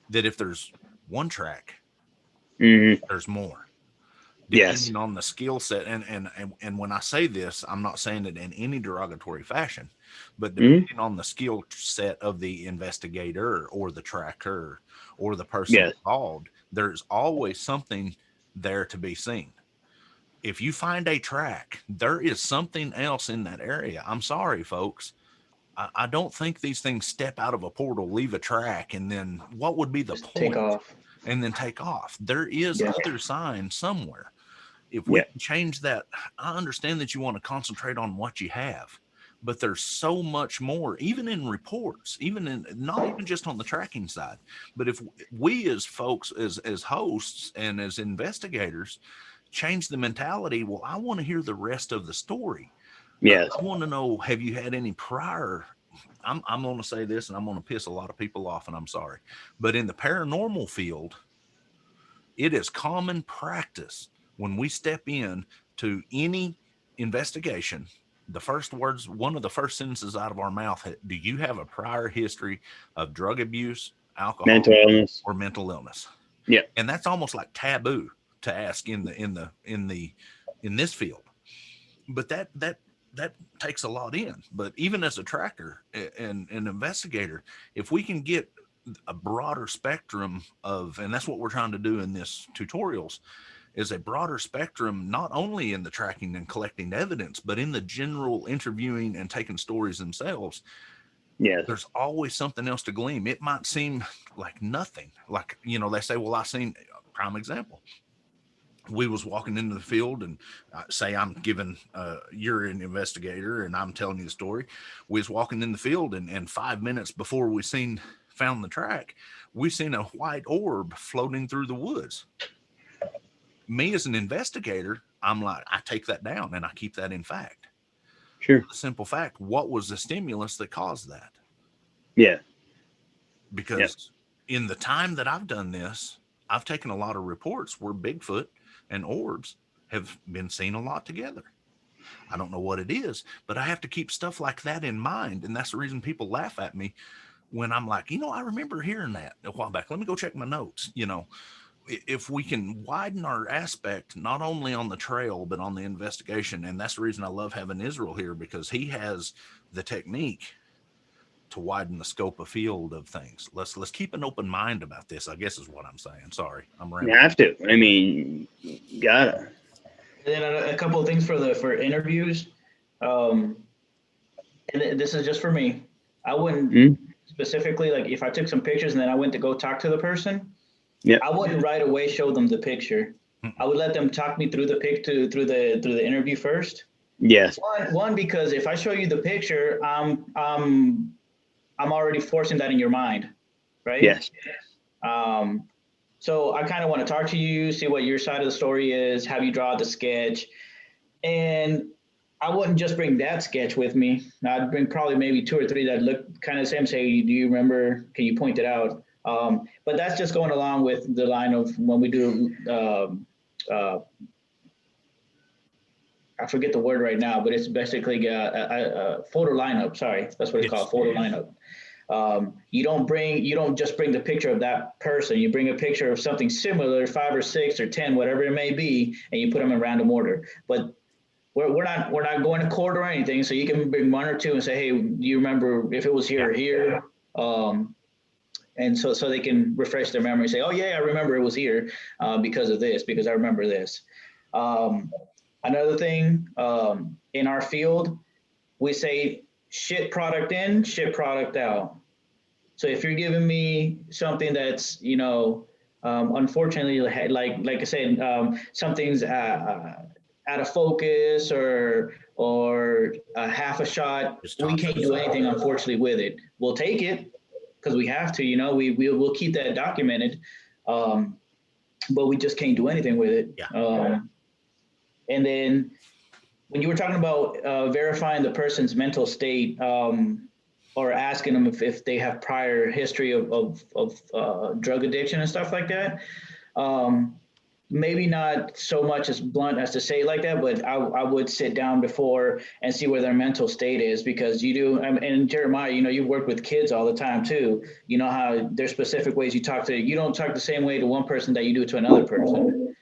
that if there's one track, there's more. Depending on the skill set. And when I say this, I'm not saying it in any derogatory fashion, but depending on the skill set of the investigator or the tracker or the person involved, there's always something there to be seen. If you find a track, there is something else in that area. I'm sorry, folks. I don't think these things step out of a portal, leave a track, and then what would be the point? Take off. And then take off. There is other signs somewhere. If we can change that, I understand that you want to concentrate on what you have, but there's so much more, even in reports, not even just on the tracking side, but if we as folks, as hosts and as investigators, change the mentality, well, I want to hear the rest of the story. Yes. I want to know, have you had any prior, I'm going to say this and I'm going to piss a lot of people off and I'm sorry, but in the paranormal field, it is common practice when we step in to any investigation, one of the first sentences out of our mouth, do you have a prior history of drug abuse, alcohol, mental illness, or mental illness? Yeah. And that's almost like taboo to ask in this field. But that takes a lot in. But even as a tracker and an investigator, if we can get a broader spectrum and that's what we're trying to do in this tutorials, is a broader spectrum, not only in the tracking and collecting evidence, but in the general interviewing and taking stories themselves. Yeah. There's always something else to glean. It might seem like nothing. Like, they say, well, I seen a prime example. We was walking into the field and say I'm giving, you're an investigator and I'm telling you the story. We was walking in the field and 5 minutes before we found the track, we seen a white orb floating through the woods. Me as an investigator, I'm like, I take that down and I keep that in fact. Sure. The simple fact, what was the stimulus that caused that? Yeah. Because in the time that I've done this, I've taken a lot of reports where Bigfoot and orbs have been seen a lot together. I don't know what it is, but I have to keep stuff like that in mind. And that's the reason people laugh at me when I'm like, I remember hearing that a while back. Let me go check my notes. If we can widen our aspect, not only on the trail, but on the investigation. And that's the reason I love having Israel here, because he has the technique to widen the scope of field of things. Let's keep an open mind about this, I guess is what I'm saying. Sorry, I'm rambling. You have to. I mean, gotta. And then a couple of things for interviews. And this is just for me. I wouldn't specifically, like if I took some pictures and then I went to go talk to the person, I wouldn't right away show them the picture. I would let them talk me through through the interview first. Yes. One, because if I show you the picture, I'm already forcing that in your mind, right? Yes. So I kind of want to talk to you, see what your side of the story is, have you draw the sketch. And I wouldn't just bring that sketch with me. I'd bring probably maybe 2 or 3 that look kind of the same, say, do you remember, can you point it out? But that's just going along with the line of when we do, I forget the word right now, but it's basically a photo lineup. Sorry, that's what it's called, photo lineup. You don't just bring the picture of that person. You bring a picture of something similar, 5 or 6 or 10, whatever it may be, and you put them in random order. But we're not going to court or anything. So you can bring 1 or 2 and say, hey, do you remember if it was here or here? And so they can refresh their memory, say, oh yeah, I remember it was here because of this, because I remember this. Another thing, in our field, we say shit product in, shit product out. So if you're giving me something that's, unfortunately, like I said, something's out of focus or a half a shot, we can't do anything, unfortunately, with it. We'll take it because we have to, we'll keep that documented, but we just can't do anything with it. Yeah. And then when you were talking about verifying the person's mental state, or asking them if they have prior history of drug addiction and stuff like that, maybe not so much as blunt as to say it like that, but I would sit down before and see where their mental state is, because you do, and Jeremiah, you work with kids all the time too. You know how there's specific ways you don't talk the same way to one person that you do to another person.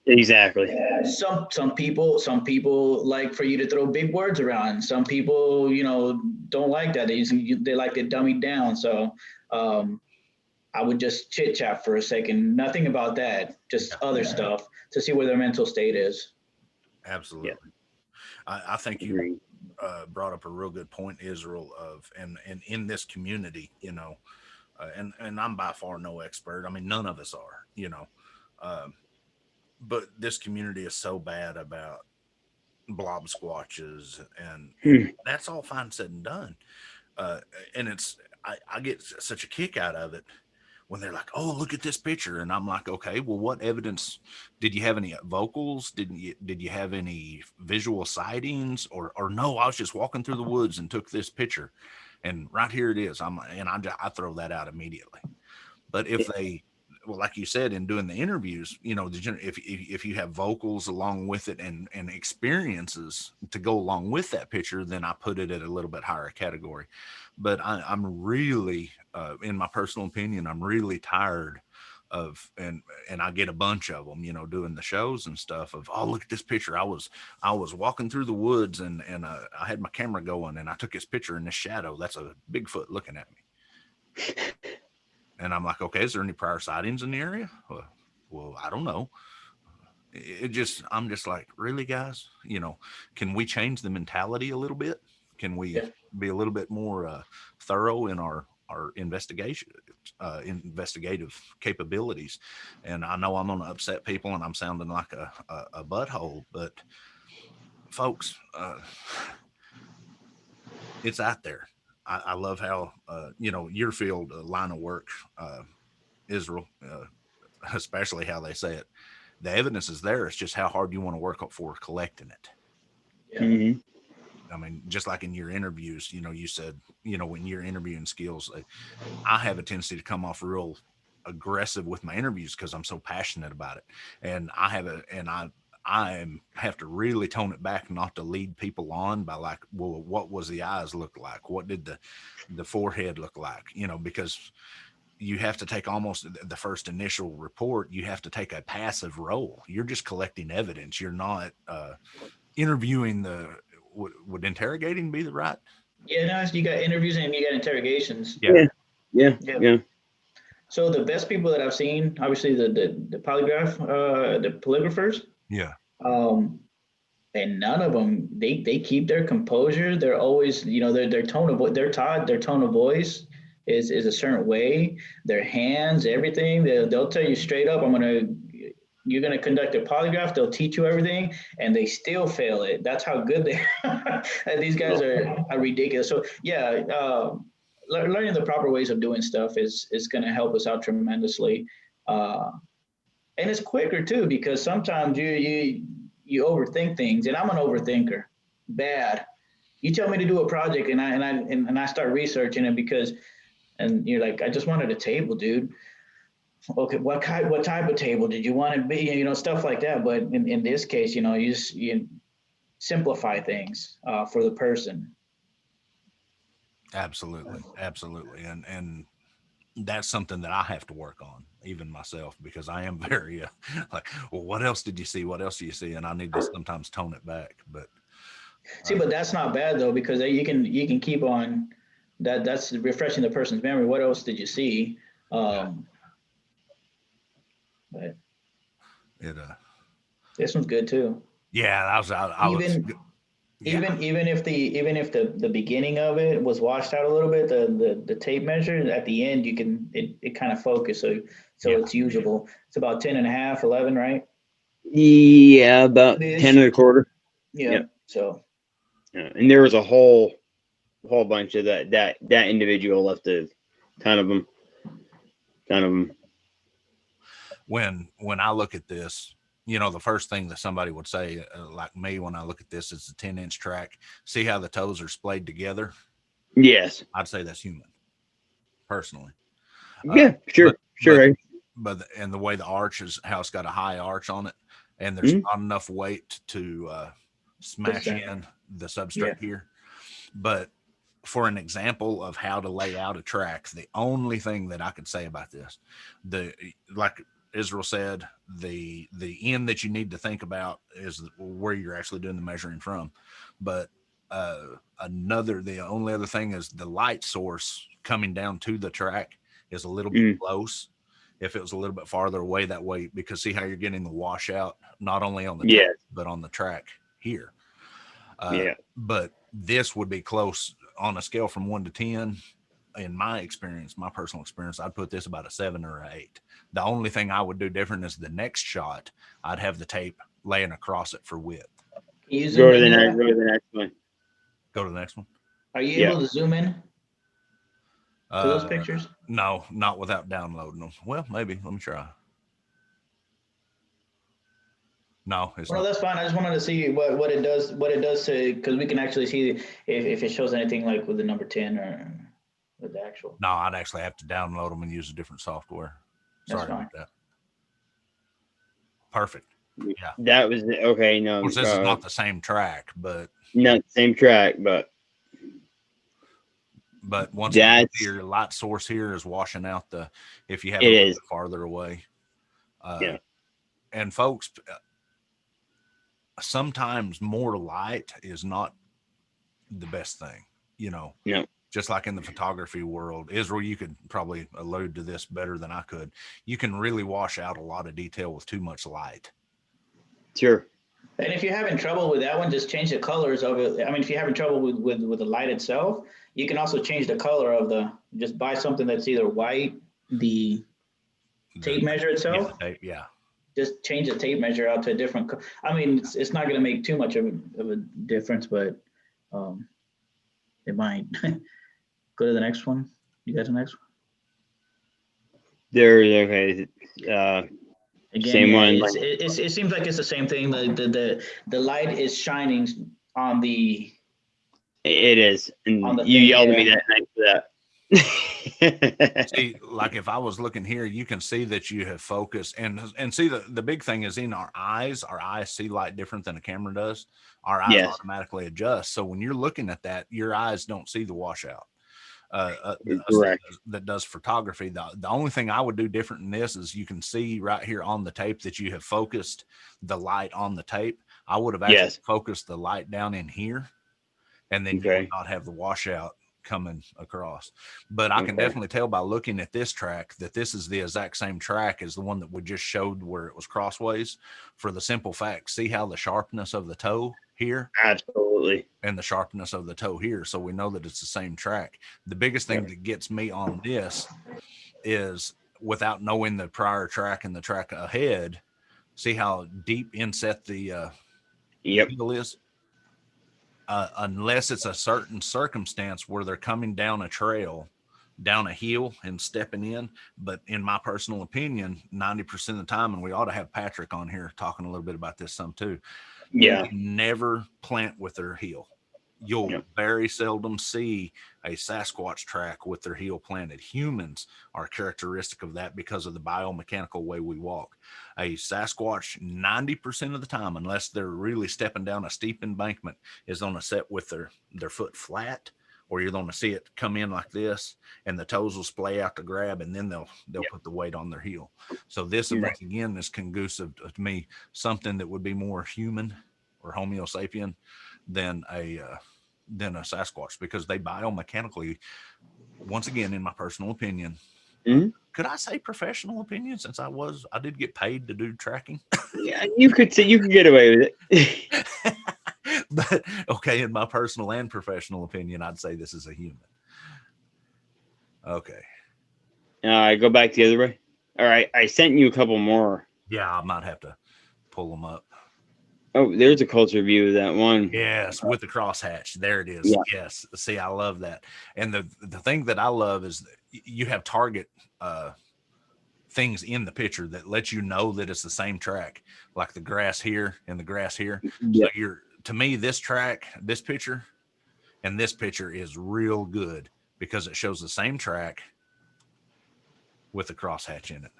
Exactly. Some people like for you to throw big words around. Some people, don't like that. They like it dummied down. So I would just chit chat for a second. Nothing about that, just other stuff to see where their mental state is. Absolutely. Yeah. I think you brought up a real good point, Israel, and in this community, and I'm by far no expert. I mean, none of us are, but this community is so bad about blob squatches, and that's all fine said and done. And I get such a kick out of it when they're like, "Oh, look at this picture," and I'm like, "Okay, well, what evidence? Did you have any vocals? Did you have any visual sightings, or no? I was just walking through the woods and took this picture, and right here it is." I throw that out immediately. But if they, well, like you said, in doing the interviews, if you have vocals along with it and experiences to go along with that picture, then I put it at a little bit higher category. But I'm really, in my personal opinion, I'm really tired of, and I get a bunch of them, doing the shows and stuff of, "Oh, look at this picture. I was walking through the woods and I had my camera going and I took this picture in this shadow. That's a Bigfoot looking at me." And I'm like, "Okay, is there any prior sightings in the area?" Well, I don't know. I'm just like, really, guys, can we change the mentality a little bit? Can we be a little bit more thorough in our investigative capabilities? And I know I'm going to upset people and I'm sounding like a butthole, but folks, it's out there. I love how, your field line of work, Israel, especially how they say it. The evidence is there. It's just how hard you want to work for collecting it. Yeah. Mm-hmm. I mean, just like in your interviews, you said, when you're interviewing skills, I have a tendency to come off real aggressive with my interviews because I'm so passionate about it. And I have to really tone it back, not to lead people on by like, well, what was the eyes look like? What did the forehead look like? Because you have to take almost the first initial report. You have to take a passive role. You're just collecting evidence. You're not interviewing would interrogating be the right? Yeah, no, you got interviews and you got interrogations. Yeah. So the best people that I've seen, obviously the polygraph, the polygraphers. Yeah. And none of them, they keep their composure. They're always, their tone of they're taught their tone of voice is a certain way. Their hands, everything. They'll tell you straight up, you're gonna conduct a polygraph. They'll teach you everything, and they still fail it. That's how good they are. These guys are ridiculous. So yeah, learning the proper ways of doing stuff is gonna help us out tremendously. And it's quicker too, because sometimes you overthink things, and I'm an overthinker. Bad. You tell me to do a project, and I start researching it and you're like, "I just wanted a table, dude." Okay, what type of table did you want to be? Stuff like that. But in this case, you simplify things for the person. Absolutely, and that's something that I have to work on, even myself, because I am very like, well, what else did you see? What else do you see? And I need to sometimes tone it back. But but that's not bad though, because you can keep on that. That's refreshing the person's memory. What else did you see? But this one's good too. Yeah, even if the beginning of it was washed out a little bit, the tape measure at the end, it kind of focus, so it's usable. It's about 10.5, 11, right? Yeah, about 10 and a quarter. Yeah. Yep. So. Yeah. And there was a whole bunch of that individual left a ton of them. When I look at this, the first thing that somebody would say, like me, when I look at this, is the 10-inch track. See how the toes are splayed together? Yes. I'd say that's human, personally. Yeah, sure. But and the way the arch is, how it's got a high arch on it, and there's not enough weight to smash in the substrate here. But for an example of how to lay out a track, the only thing that I could say about this, like Israel said, the end that you need to think about is where you're actually doing the measuring from. But the only other thing is the light source coming down to the track is a little bit close. If it was a little bit farther away that way, because see how you're getting the washout, not only on the track, but on the track here. But this would be close on a scale from 1 to 10. In my experience, my personal experience, I'd put this about a 7 or an 8. The only thing I would do different is the next shot, I'd have the tape laying across it for width. Go to the next one. Go to the next one. Are you able to zoom in to those pictures? No, not without downloading them. Well, maybe. Let me try. No, it's not. That's fine. I just wanted to see what it does to, because we can actually see if it shows anything like with the number 10 or with the actual. No, I'd actually have to download them and use a different software. Sorry about that. Perfect. Yeah. That was okay. No, this is not the same track, but not the same track, but once again, your light source here is washing out if you have it a little bit farther away. And folks, sometimes more light is not the best thing, No. Just like in the photography world. Israel, you could probably allude to this better than I could. You can really wash out a lot of detail with too much light. Sure. And if you're having trouble with that one, just change the colors of it. I mean, if you're having trouble with the light itself, you can also change the color of just buy something that's either white, the tape measure itself. Yeah. Just change the tape measure out to a different. I mean, it's not going to make too much of a difference, but it might. Go to the next one. You got the next one? Okay. Again, same one. It seems like it's the same thing. The light is shining on the. It is, and you yelled at me that night for that. See, like if I was looking here, you can see that you have focused, and see the big thing is in our eyes. Our eyes see light different than a camera does. Our eyes automatically adjust. So when you're looking at that, your eyes don't see the washout. Correct. That does photography. The only thing I would do different in this is you can see right here on the tape that you have focused the light on the tape. I would have actually focused the light down in here, and then you would not have the washout coming across. But I can definitely tell by looking at this track that this is the exact same track as the one that we just showed where it was crossways, for the simple fact, see how the sharpness of the toe here? Absolutely. And the sharpness of the toe here. So we know that it's the same track. The biggest thing that gets me on this is, without knowing the prior track and the track ahead, see how deep inset the heel is? Unless it's a certain circumstance where they're coming down a trail, down a hill and stepping in. But in my personal opinion, 90% of the time, and we ought to have Patrick on here talking a little bit about this some too. Yeah. Never plant with their heel. You'll very seldom see a Sasquatch track with their heel planted. Humans are characteristic of that because of the biomechanical way we walk. A Sasquatch, 90% of the time, unless they're really stepping down a steep embankment, is on a set with their foot flat, or you're going to see it come in like this, and the toes will splay out to grab, and then they'll put the weight on their heel. So this, once again, is conducive to me, something that would be more human or Homo sapien than a Sasquatch, because they biomechanically, once again, in my personal opinion, could I say professional opinion, since I did get paid to do tracking? Yeah, you could get away with it. But okay, in my personal and professional opinion, I'd say this is a human. Okay. Go back the other way. All right, I sent you a couple more. Yeah, I might have to pull them up. Oh, there's a closer view of that one. Yes, with the crosshatch. There it is. Yeah. Yes. See, I love that. And the thing that I love is you have target things in the picture that let you know that it's the same track, like the grass here and the grass here. Yeah. So to me, this track, this picture, and this picture is real good because it shows the same track with the crosshatch in it.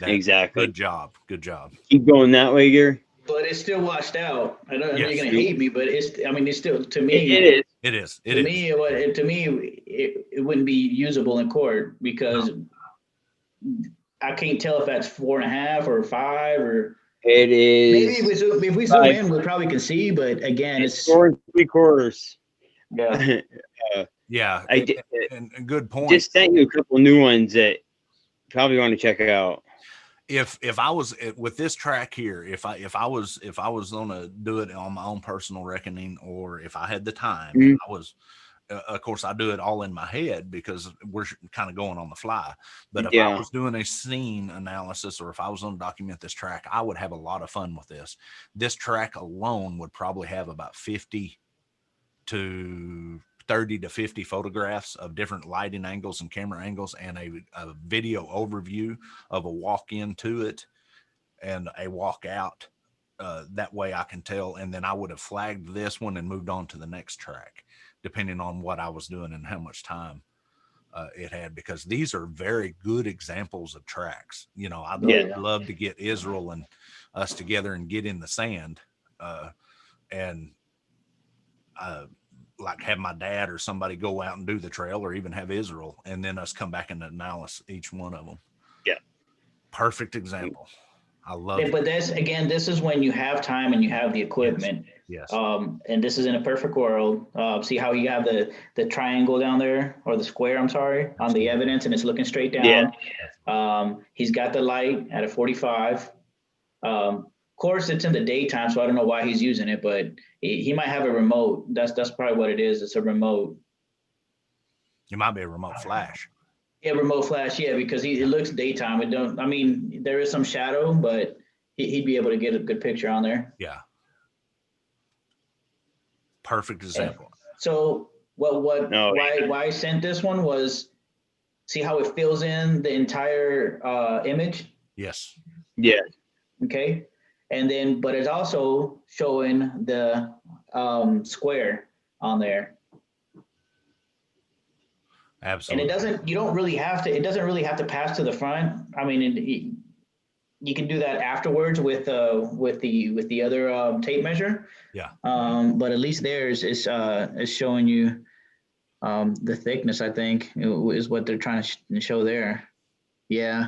Exactly. Good job. Good job. Keep going that way, Gary. But it's still washed out. I know Yes. you're gonna hate me, but it's still, to me, It is. It is. To me, it wouldn't be usable in court because I can't tell if that's 4.5 or 5 or. It is. Maybe if we zoom in, we probably can see. But again, it's 4 3/4. Yeah. Yeah. I did. And good point. Just sent you a couple new ones that you probably want to check out. If I was with this track here, if I was gonna do it on my own personal reckoning, or if I had the time, and I was, of course, I do it all in my head because we're kind of going on the fly. But if I was doing a scene analysis, or if I was going to document this track, I would have a lot of fun with this. This track alone would probably have about 50 to 30 to 50 photographs of different lighting angles and camera angles, and a video overview of a walk into it and a walk out. That way I can tell. And then I would have flagged this one and moved on to the next track, depending on what I was doing and how much time it had, because these are very good examples of tracks. You know, I'd love to get Israel and us together and get in the sand and like have my dad or somebody go out and do the trail, or even have Israel, and then us come back and analyze each one of them. Yeah. Perfect example. I love it. But this is when you have time and you have the equipment. Yes. And this is in a perfect world. See how you have the triangle down there, or the square, I'm sorry, on the evidence, and it's looking straight down. Yeah. He's got the light at a 45. Of course, it's in the daytime, so I don't know why he's using it, but he might have a remote. That's probably what it is. It's a remote. It might be a remote flash. Yeah, remote flash. Yeah, because it looks daytime. There is some shadow, but he'd be able to get a good picture on there. Yeah. Perfect example. So why I sent this one was, see how it fills in the entire image? Yes. Yeah. Okay. And then, but it's also showing the square on there. Absolutely. And it doesn't really have to pass to the front. I mean, you can do that afterwards with the other tape measure. Yeah. But at least theirs is showing you the thickness, I think, is what they're trying to show there. Yeah.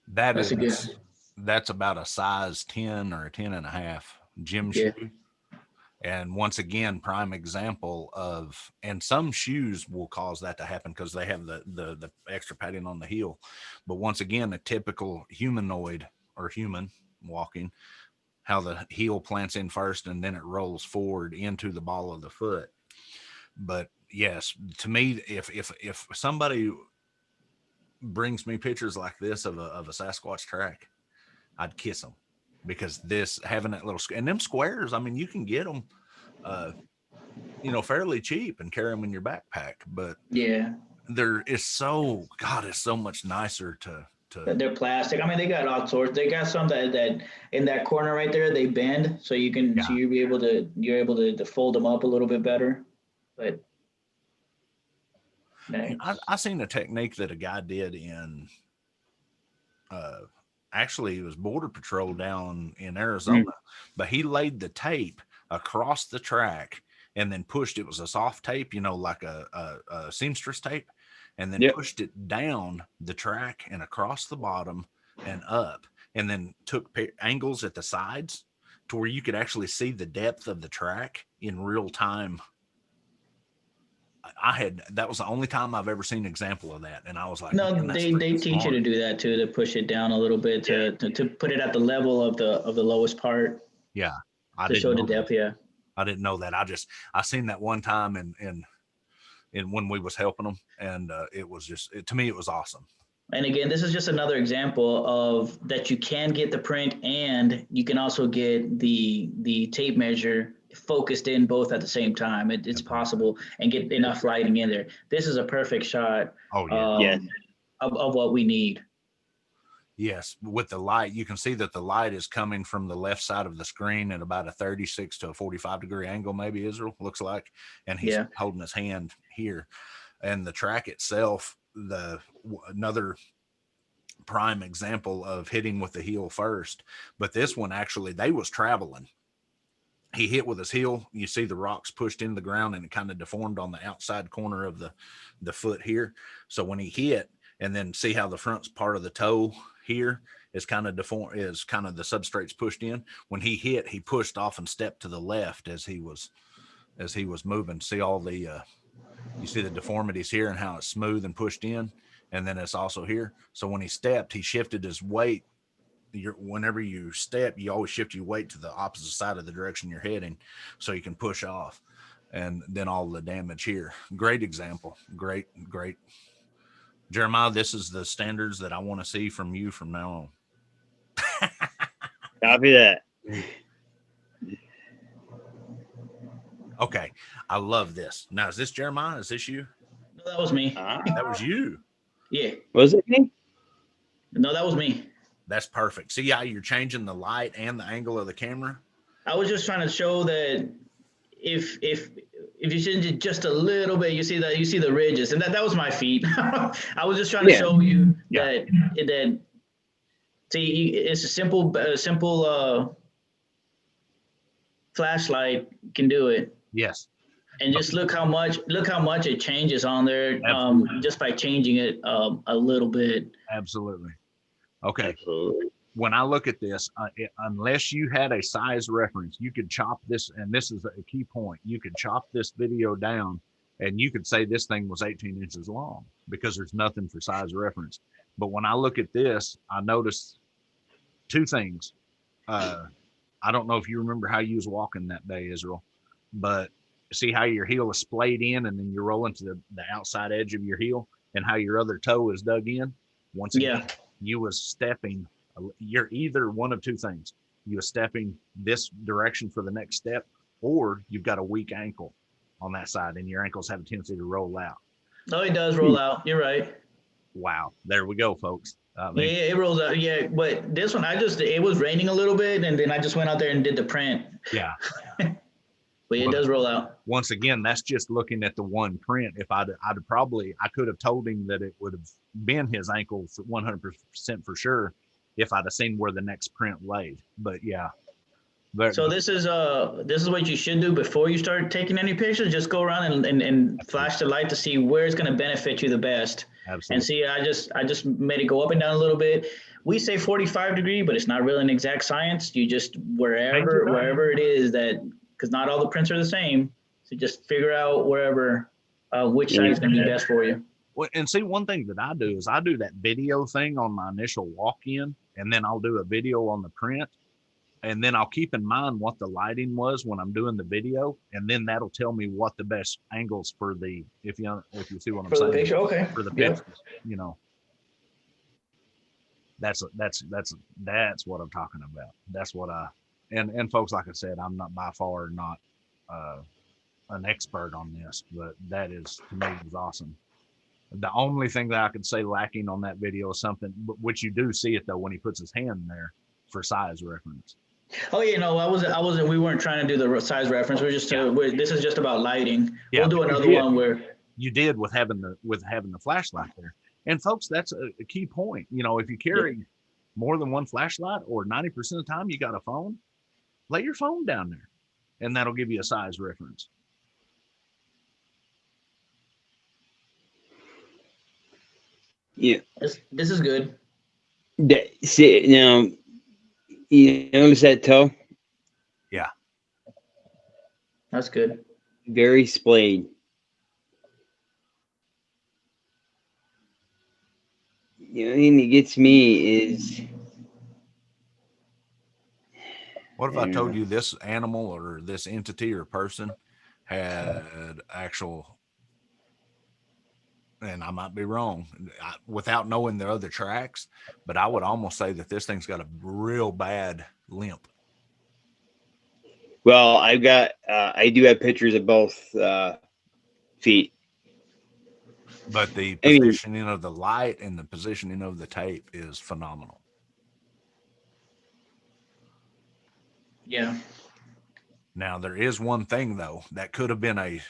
That's about a size 10 or a 10.5 gym shoe. And once again, prime example of, and some shoes will cause that to happen because they have the extra padding on the heel. But once again, a typical humanoid or human walking, how the heel plants in first and then it rolls forward into the ball of the foot. But yes, to me, if somebody brings me pictures like this of a Sasquatch track, I'd kiss them, because having that little, and them squares, I mean, you can get them, fairly cheap and carry them in your backpack, but it's so much nicer to. They're plastic. I mean, they got all sorts. They got some that in that corner right there, they bend, so you can, so you're able to fold them up a little bit better. But I seen a technique that a guy did in, actually it was Border Patrol down in Arizona, but he laid the tape across the track and then pushed, it was a soft tape, like a seamstress tape, and then pushed it down the track and across the bottom and up, and then took angles at the sides to where you could actually see the depth of the track in real time. That was the only time I've ever seen an example of that, and I was like, no, they teach you to do that too, to push it down a little bit, to put it at the level of the lowest part. Yeah, to show the depth. Yeah, I didn't know that. I seen that one time in when we was helping them, and it was to me it was awesome. And again, this is just another example of that you can get the print and you can also get the tape measure focused in both at the same time. It's possible, and get enough lighting in there. This is a perfect shot. Oh, yeah. Yes. Of what we need. Yes, with the light, you can see that the light is coming from the left side of the screen at about a 36 to a 45-degree angle, maybe, Israel, looks like. And he's holding his hand here. And the track itself, another prime example of hitting with the heel first. But this one, actually, they was traveling. He hit with his heel. You see the rocks pushed into the ground, and it kind of deformed on the outside corner of the foot here. So when he hit, and then see how the front part of the toe here is kind of deformed, is kind of the substrate's pushed in. When he hit, he pushed off and stepped to the left as he was moving. See all the you see the deformities here and how it's smooth and pushed in, and then it's also here. So when he stepped, he shifted his weight. Whenever you step, you always shift your weight to the opposite side of the direction you're heading, so you can push off. And then all the damage here. Great example. Great. Jeremiah, this is the standards that I want to see from you from now on. Copy that. Okay. I love this. Now, is this Jeremiah? Is this you? No, that was me. That was you. Yeah. Was it me? No, that was me. That's perfect. See how you're changing the light and the angle of the camera? I was just trying to show that if you change it just a little bit, you see the ridges, and that was my feet. I was just trying to show you that see, it's a simple flashlight can do it. Yes. And just look how much it changes on there, just by changing it a little bit. Absolutely. Okay. Absolutely. When I look at this, unless you had a size reference, you could chop this, and this is a key point. You could chop this video down, and you could say this thing was 18 inches long because there's nothing for size reference. But when I look at this, I notice two things. I don't know if you remember how you was walking that day, Israel, but see how your heel is splayed in, and then you're rolling to the outside edge of your heel, and how your other toe is dug in. Once again, you was stepping. You're either one of two things. You're stepping this direction for the next step, or you've got a weak ankle on that side, and your ankles have a tendency to roll out. Oh, it does roll out. You're right. Wow. There we go, folks. It rolls out. Yeah, but this one, it was raining a little bit, and then I just went out there and did the print. Yeah. But it does roll out. Once again, that's just looking at the one print. If I could have told him that it would have been his ankle for 100% for sure if I'd have seen where the next print laid. But yeah. So this is what you should do before you start taking any pictures. Just go around and flash the light to see where it's going to benefit you the best. Absolutely. And see, I just made it go up and down a little bit. We say 45 degree, but it's not really an exact science. You just wherever it is that. Because not all the prints are the same. So just figure out wherever, which side is going to be best for you. Well, and see, one thing that I do is I do that video thing on my initial walk-in, and then I'll do a video on the print, and then I'll keep in mind what the lighting was when I'm doing the video, and then that'll tell me what the best angles for the, if you see what I'm saying. For the picture, okay. For the pictures, you know. That's what I'm talking about. That's what And folks, like I said, I'm not by far not an expert on this, but that is, to me, is awesome. The only thing that I could say lacking on that video is something, which you do see it though when he puts his hand there for size reference. Oh yeah, no, I wasn't. We weren't trying to do the size reference. We're just this is just about lighting. Yeah, we'll do another one where you did with having the flashlight there. And folks, that's a key point. You know, if you carry more than one flashlight, or 90% of the time you got a phone, lay your phone down there, and that'll give you a size reference. Yeah, this is good. See, now, you notice that toe? Yeah, that's good. Very splayed. The only thing that gets me is, what if I told you this animal or this entity or person had actual and I might be wrong without knowing the other tracks, but I would almost say that this thing's got a real bad limp. Well, I do have pictures of both feet. But the positioning of the light and the positioning of the tape is phenomenal. Yeah. Now, there is one thing, though, that could have been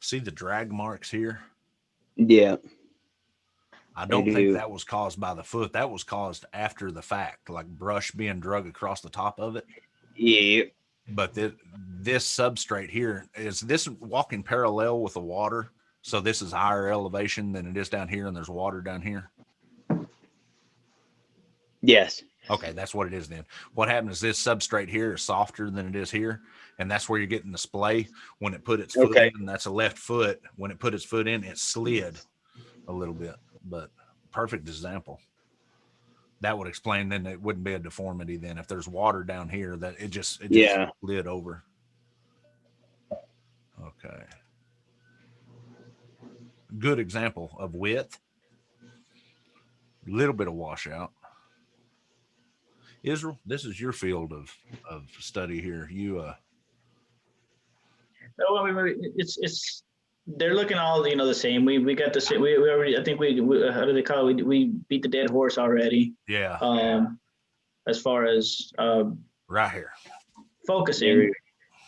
see the drag marks here? Yeah. I don't think that was caused by the foot. That was caused after the fact, like brush being drug across the top of it. Yeah. But this substrate here, is this walking parallel with the water? So this is higher elevation than it is down here, and there's water down here? Yes. Okay, that's what it is then. What happens is this substrate here is softer than it is here, and that's where you're getting the splay. When it put its foot in, that's a left foot. When it put its foot in, it slid a little bit, but perfect example. That would explain then it wouldn't be a deformity then. If there's water down here, that it just slid over. Okay. Good example of width. Little bit of washout. Israel, this is your field of study here. You No, I mean, it's they're looking all the same. We got the same. We already. I think we how do they call it? We beat the dead horse already. Yeah. As far as right here focusing,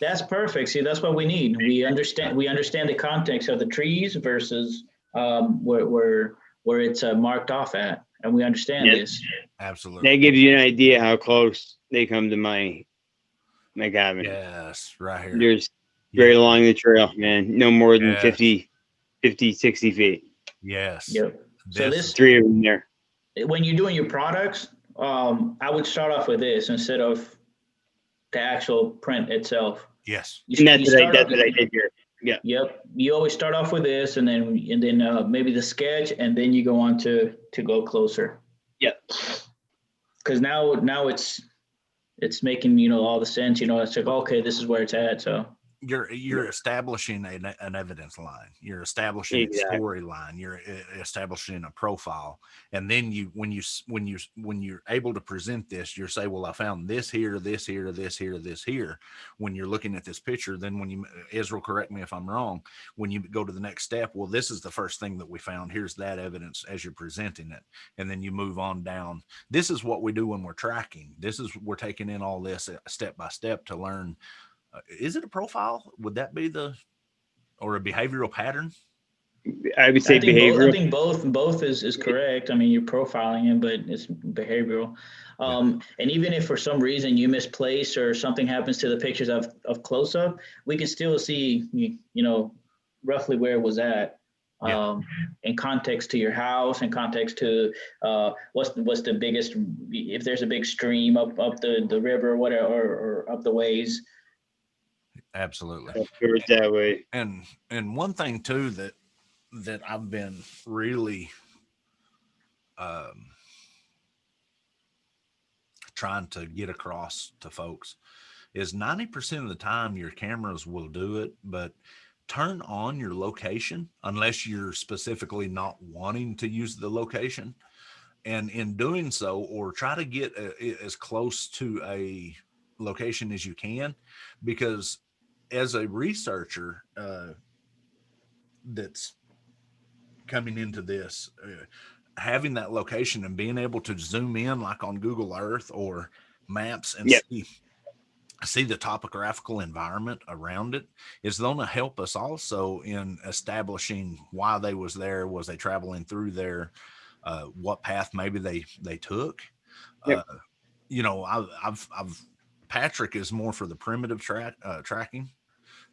that's perfect. See, that's what we need. We understand the context of the trees versus where it's marked off at, and we understand this. Absolutely. That gives you an idea how close they come to my cabin. Yes, right here. There's right along the trail, man. No more than 50, 60 feet. Yes. Yep. So this 3 of them there. When you're doing your products, I would start off with this instead of the actual print itself. Yes. And that's what I did here. Yeah. Yep. You always start off with this, and then maybe the sketch, and then you go on to go closer. Yep. Because now it's making all the sense. It's like, okay, this is where it's at. So you're establishing an evidence line. You're establishing a storyline. You're establishing a profile, and then when you're able to present this, you say, well, I found this here, this here, this here, this here. When you're looking at this picture, then when you, Israel, correct me if I'm wrong, when you go to the next step, well, this is the first thing that we found. Here's that evidence as you're presenting it, and then you move on down. This is what we do when we're tracking. We're taking in all this step by step to learn. Is it a profile? Would that be or a behavioral pattern? I would say behavioral. I think both is correct. I mean, you're profiling him, but it's behavioral. And even if for some reason you misplace or something happens to the pictures of close up, we can still see, roughly where it was at. In context to your house, in context to what's the biggest, if there's a big stream up the river or whatever, or up the ways. Absolutely. That way. And one thing too that I've been really trying to get across to folks is 90% of the time your cameras will do it, but turn on your location unless you're specifically not wanting to use the location. And in doing so, or try to get as close to a location as you can, because as a researcher that's coming into this, having that location and being able to zoom in like on Google Earth or maps and see the topographical environment around it is going to help us also in establishing why they was there. Was they traveling through there? What path maybe they took? Patrick is more for the primitive tracking,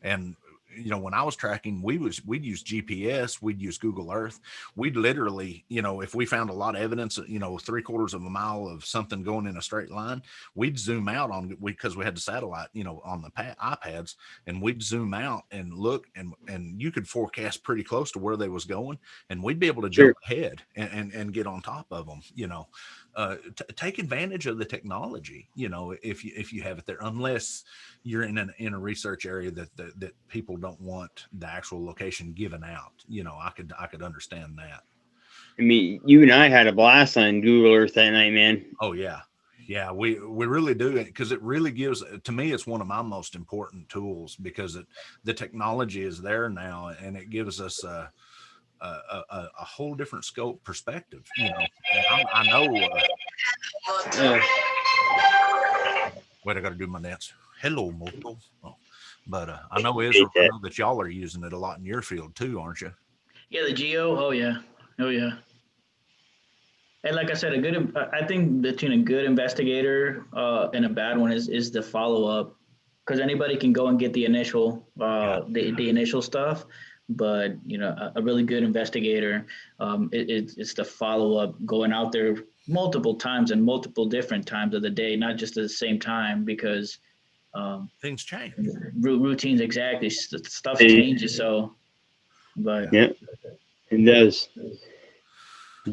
and when I was tracking, we'd use GPS, we'd use Google Earth. We'd literally, if we found a lot of evidence, 3/4 of a mile of something going in a straight line, we'd zoom out because we had the satellite, on the iPads, and we'd zoom out and look, and you could forecast pretty close to where they was going, and we'd be able to jump ahead and get on top of them, take advantage of the technology, if you have it there, unless you're in a research area that people don't want the actual location given out. I could understand that. I mean, you and I had a blast on Google Earth that night, man. Oh yeah. Yeah, we really do it, because it really gives, to me, it's one of my most important tools, because the technology is there now, and it gives us a whole different scope perspective. And I know. Wait, I got to do my dance. Hello, Moto. Oh, but I know Israel. I know that y'all are using it a lot in your field too, aren't you? Yeah, the geo. Oh yeah. And like I said, I think between a good investigator and a bad one is the follow up, because anybody can go and get the initial the initial stuff, but a really good investigator, it's the follow up, going out there multiple times and multiple different times of the day, not just at the same time, because things change. Routines, exactly. Stuff changes. So, but yeah, it does.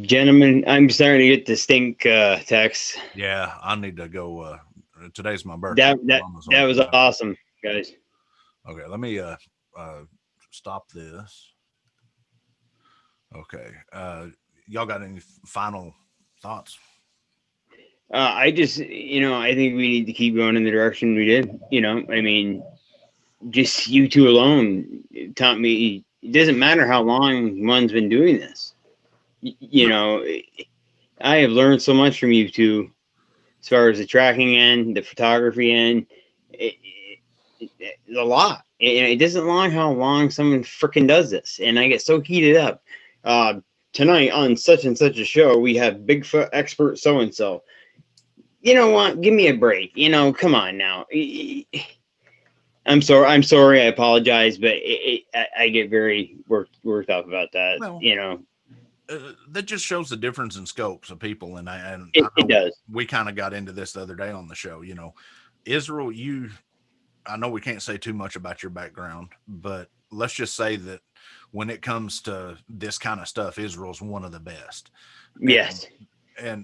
Gentlemen, I'm starting to get the stink text. Yeah, I need to go. Today's my birthday. That was awesome, guys. Okay, let me stop this. Okay, y'all got any final thoughts? I just, I think we need to keep going in the direction we did. I mean, just you two alone taught me it doesn't matter how long one's been doing this. I have learned so much from you two, as far as the tracking end, the photography end, a lot. It doesn't matter how long someone freaking does this, and I get so heated up. Tonight on such and such a show, we have Bigfoot expert so and so. You know what? Give me a break. Come on now. I'm sorry. I apologize, but I get very worked up about that. Well, that just shows the difference in scopes of people, and it does. We kind of got into this the other day on the show. Israel, I know we can't say too much about your background, but let's just say that when it comes to this kind of stuff, Israel's one of the best. Yes.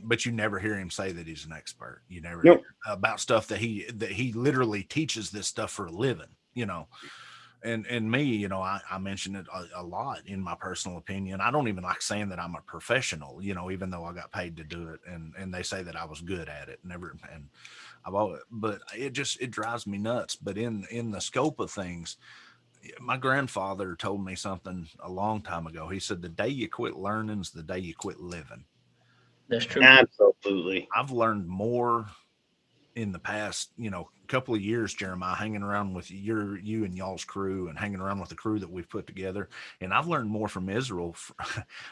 But you never hear him say that he's an expert. You never hear about stuff that he literally teaches this stuff for a living, and me, I mention it a lot in my personal opinion. I don't even like saying that I'm a professional, even though I got paid to do it, and they say that I was good at it, but it drives me nuts. But in the scope of things, my grandfather told me something a long time ago. He said, the day you quit learning is the day you quit living. That's true. Absolutely. I've learned more in the past, couple of years, Jeremiah, hanging around with you and y'all's crew, and hanging around with the crew that we've put together. And I've learned more from Israel.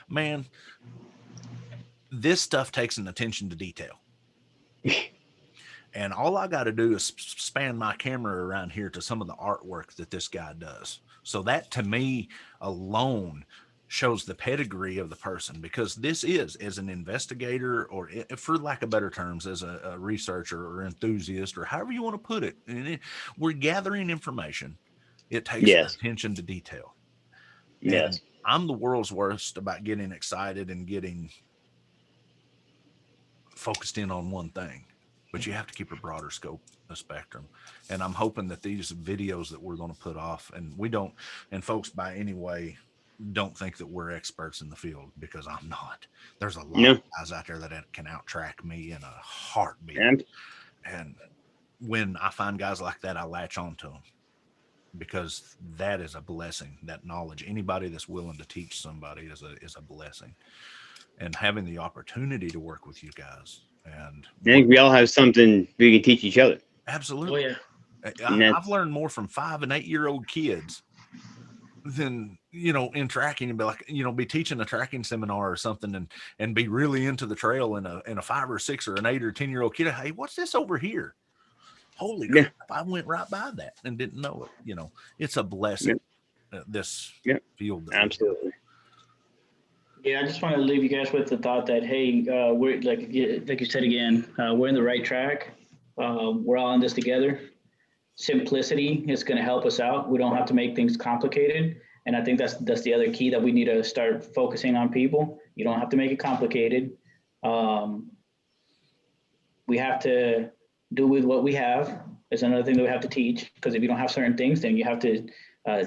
Man, this stuff takes an attention to detail. And all I got to do is span my camera around here to some of the artwork that this guy does. So that, to me alone, shows the pedigree of the person, because this is, as an investigator, or for lack of better terms, as a researcher or enthusiast, or however you want to put it, we're gathering information. It takes attention to detail. Yes. And I'm the world's worst about getting excited and getting focused in on one thing, but you have to keep a broader scope, a spectrum. And I'm hoping that these videos that we're going to put off, and folks, by any way, don't think that we're experts in the field, because I'm not. There's a lot of guys out there that can out-track me in a heartbeat. And when I find guys like that, I latch onto them, because that is a blessing. That knowledge, anybody that's willing to teach somebody is a blessing. And having the opportunity to work with you guys, and I think we all have something we can teach each other. Absolutely. Oh, yeah. I've learned more from 5 and 8 year old kids than, in tracking, and be teaching a tracking seminar or something, and be really into the trail, in a 5 or 6 or an 8 or 10-year-old kid. Hey, what's this over here? Holy crap, I went right by that and didn't know it. It's a blessing. This field. Absolutely. Yeah, I just want to leave you guys with the thought that, hey, we're like you said again, we're in the right track. We're all in this together. Simplicity is going to help us out. We don't have to make things complicated, and I think that's the other key that we need to start focusing on people. You don't have to make it complicated. we have to do with what we have. It's another thing that we have to teach, because if you don't have certain things, then you have to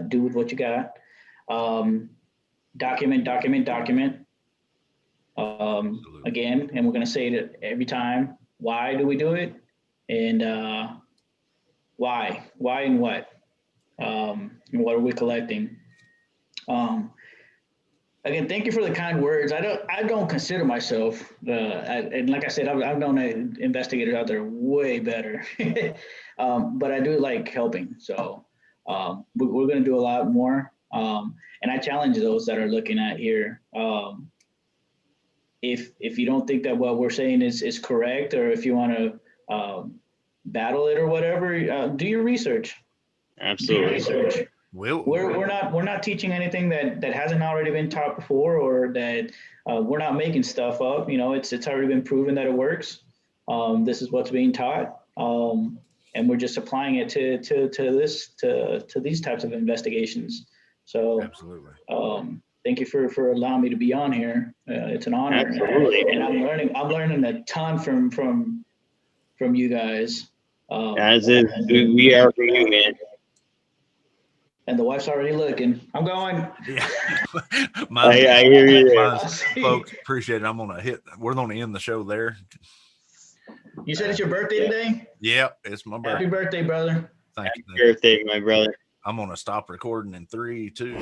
do with what you got. Document. Again, and we're going to say it every time. Why do we do it? And why and what? And what are we collecting? Again, thank you for the kind words. I don't consider myself, and like I said, I've known investigators out there way better, but I do like helping. So we're going to do a lot more, and I challenge those that are looking at here. If you don't think that what we're saying is correct, or if you want to battle it or whatever, do your research. Absolutely. Research. We're not teaching anything that hasn't already been taught before, or that we're not making stuff up. It's already been proven that it works. This is what's being taught, and we're just applying it to these types of investigations. So absolutely. Thank you for allowing me to be on here. It's an honor. Absolutely. And I'm learning a ton from you guys. As is, we are for you, man. And the wife's already looking. I'm going. Yeah. I hear you there. Folks, appreciate it. We're going to end the show there. You said it's your birthday today? Yeah, it's my birthday. Happy birthday, brother. Thank you. Happy birthday, my brother. I'm going to stop recording in 3, 2.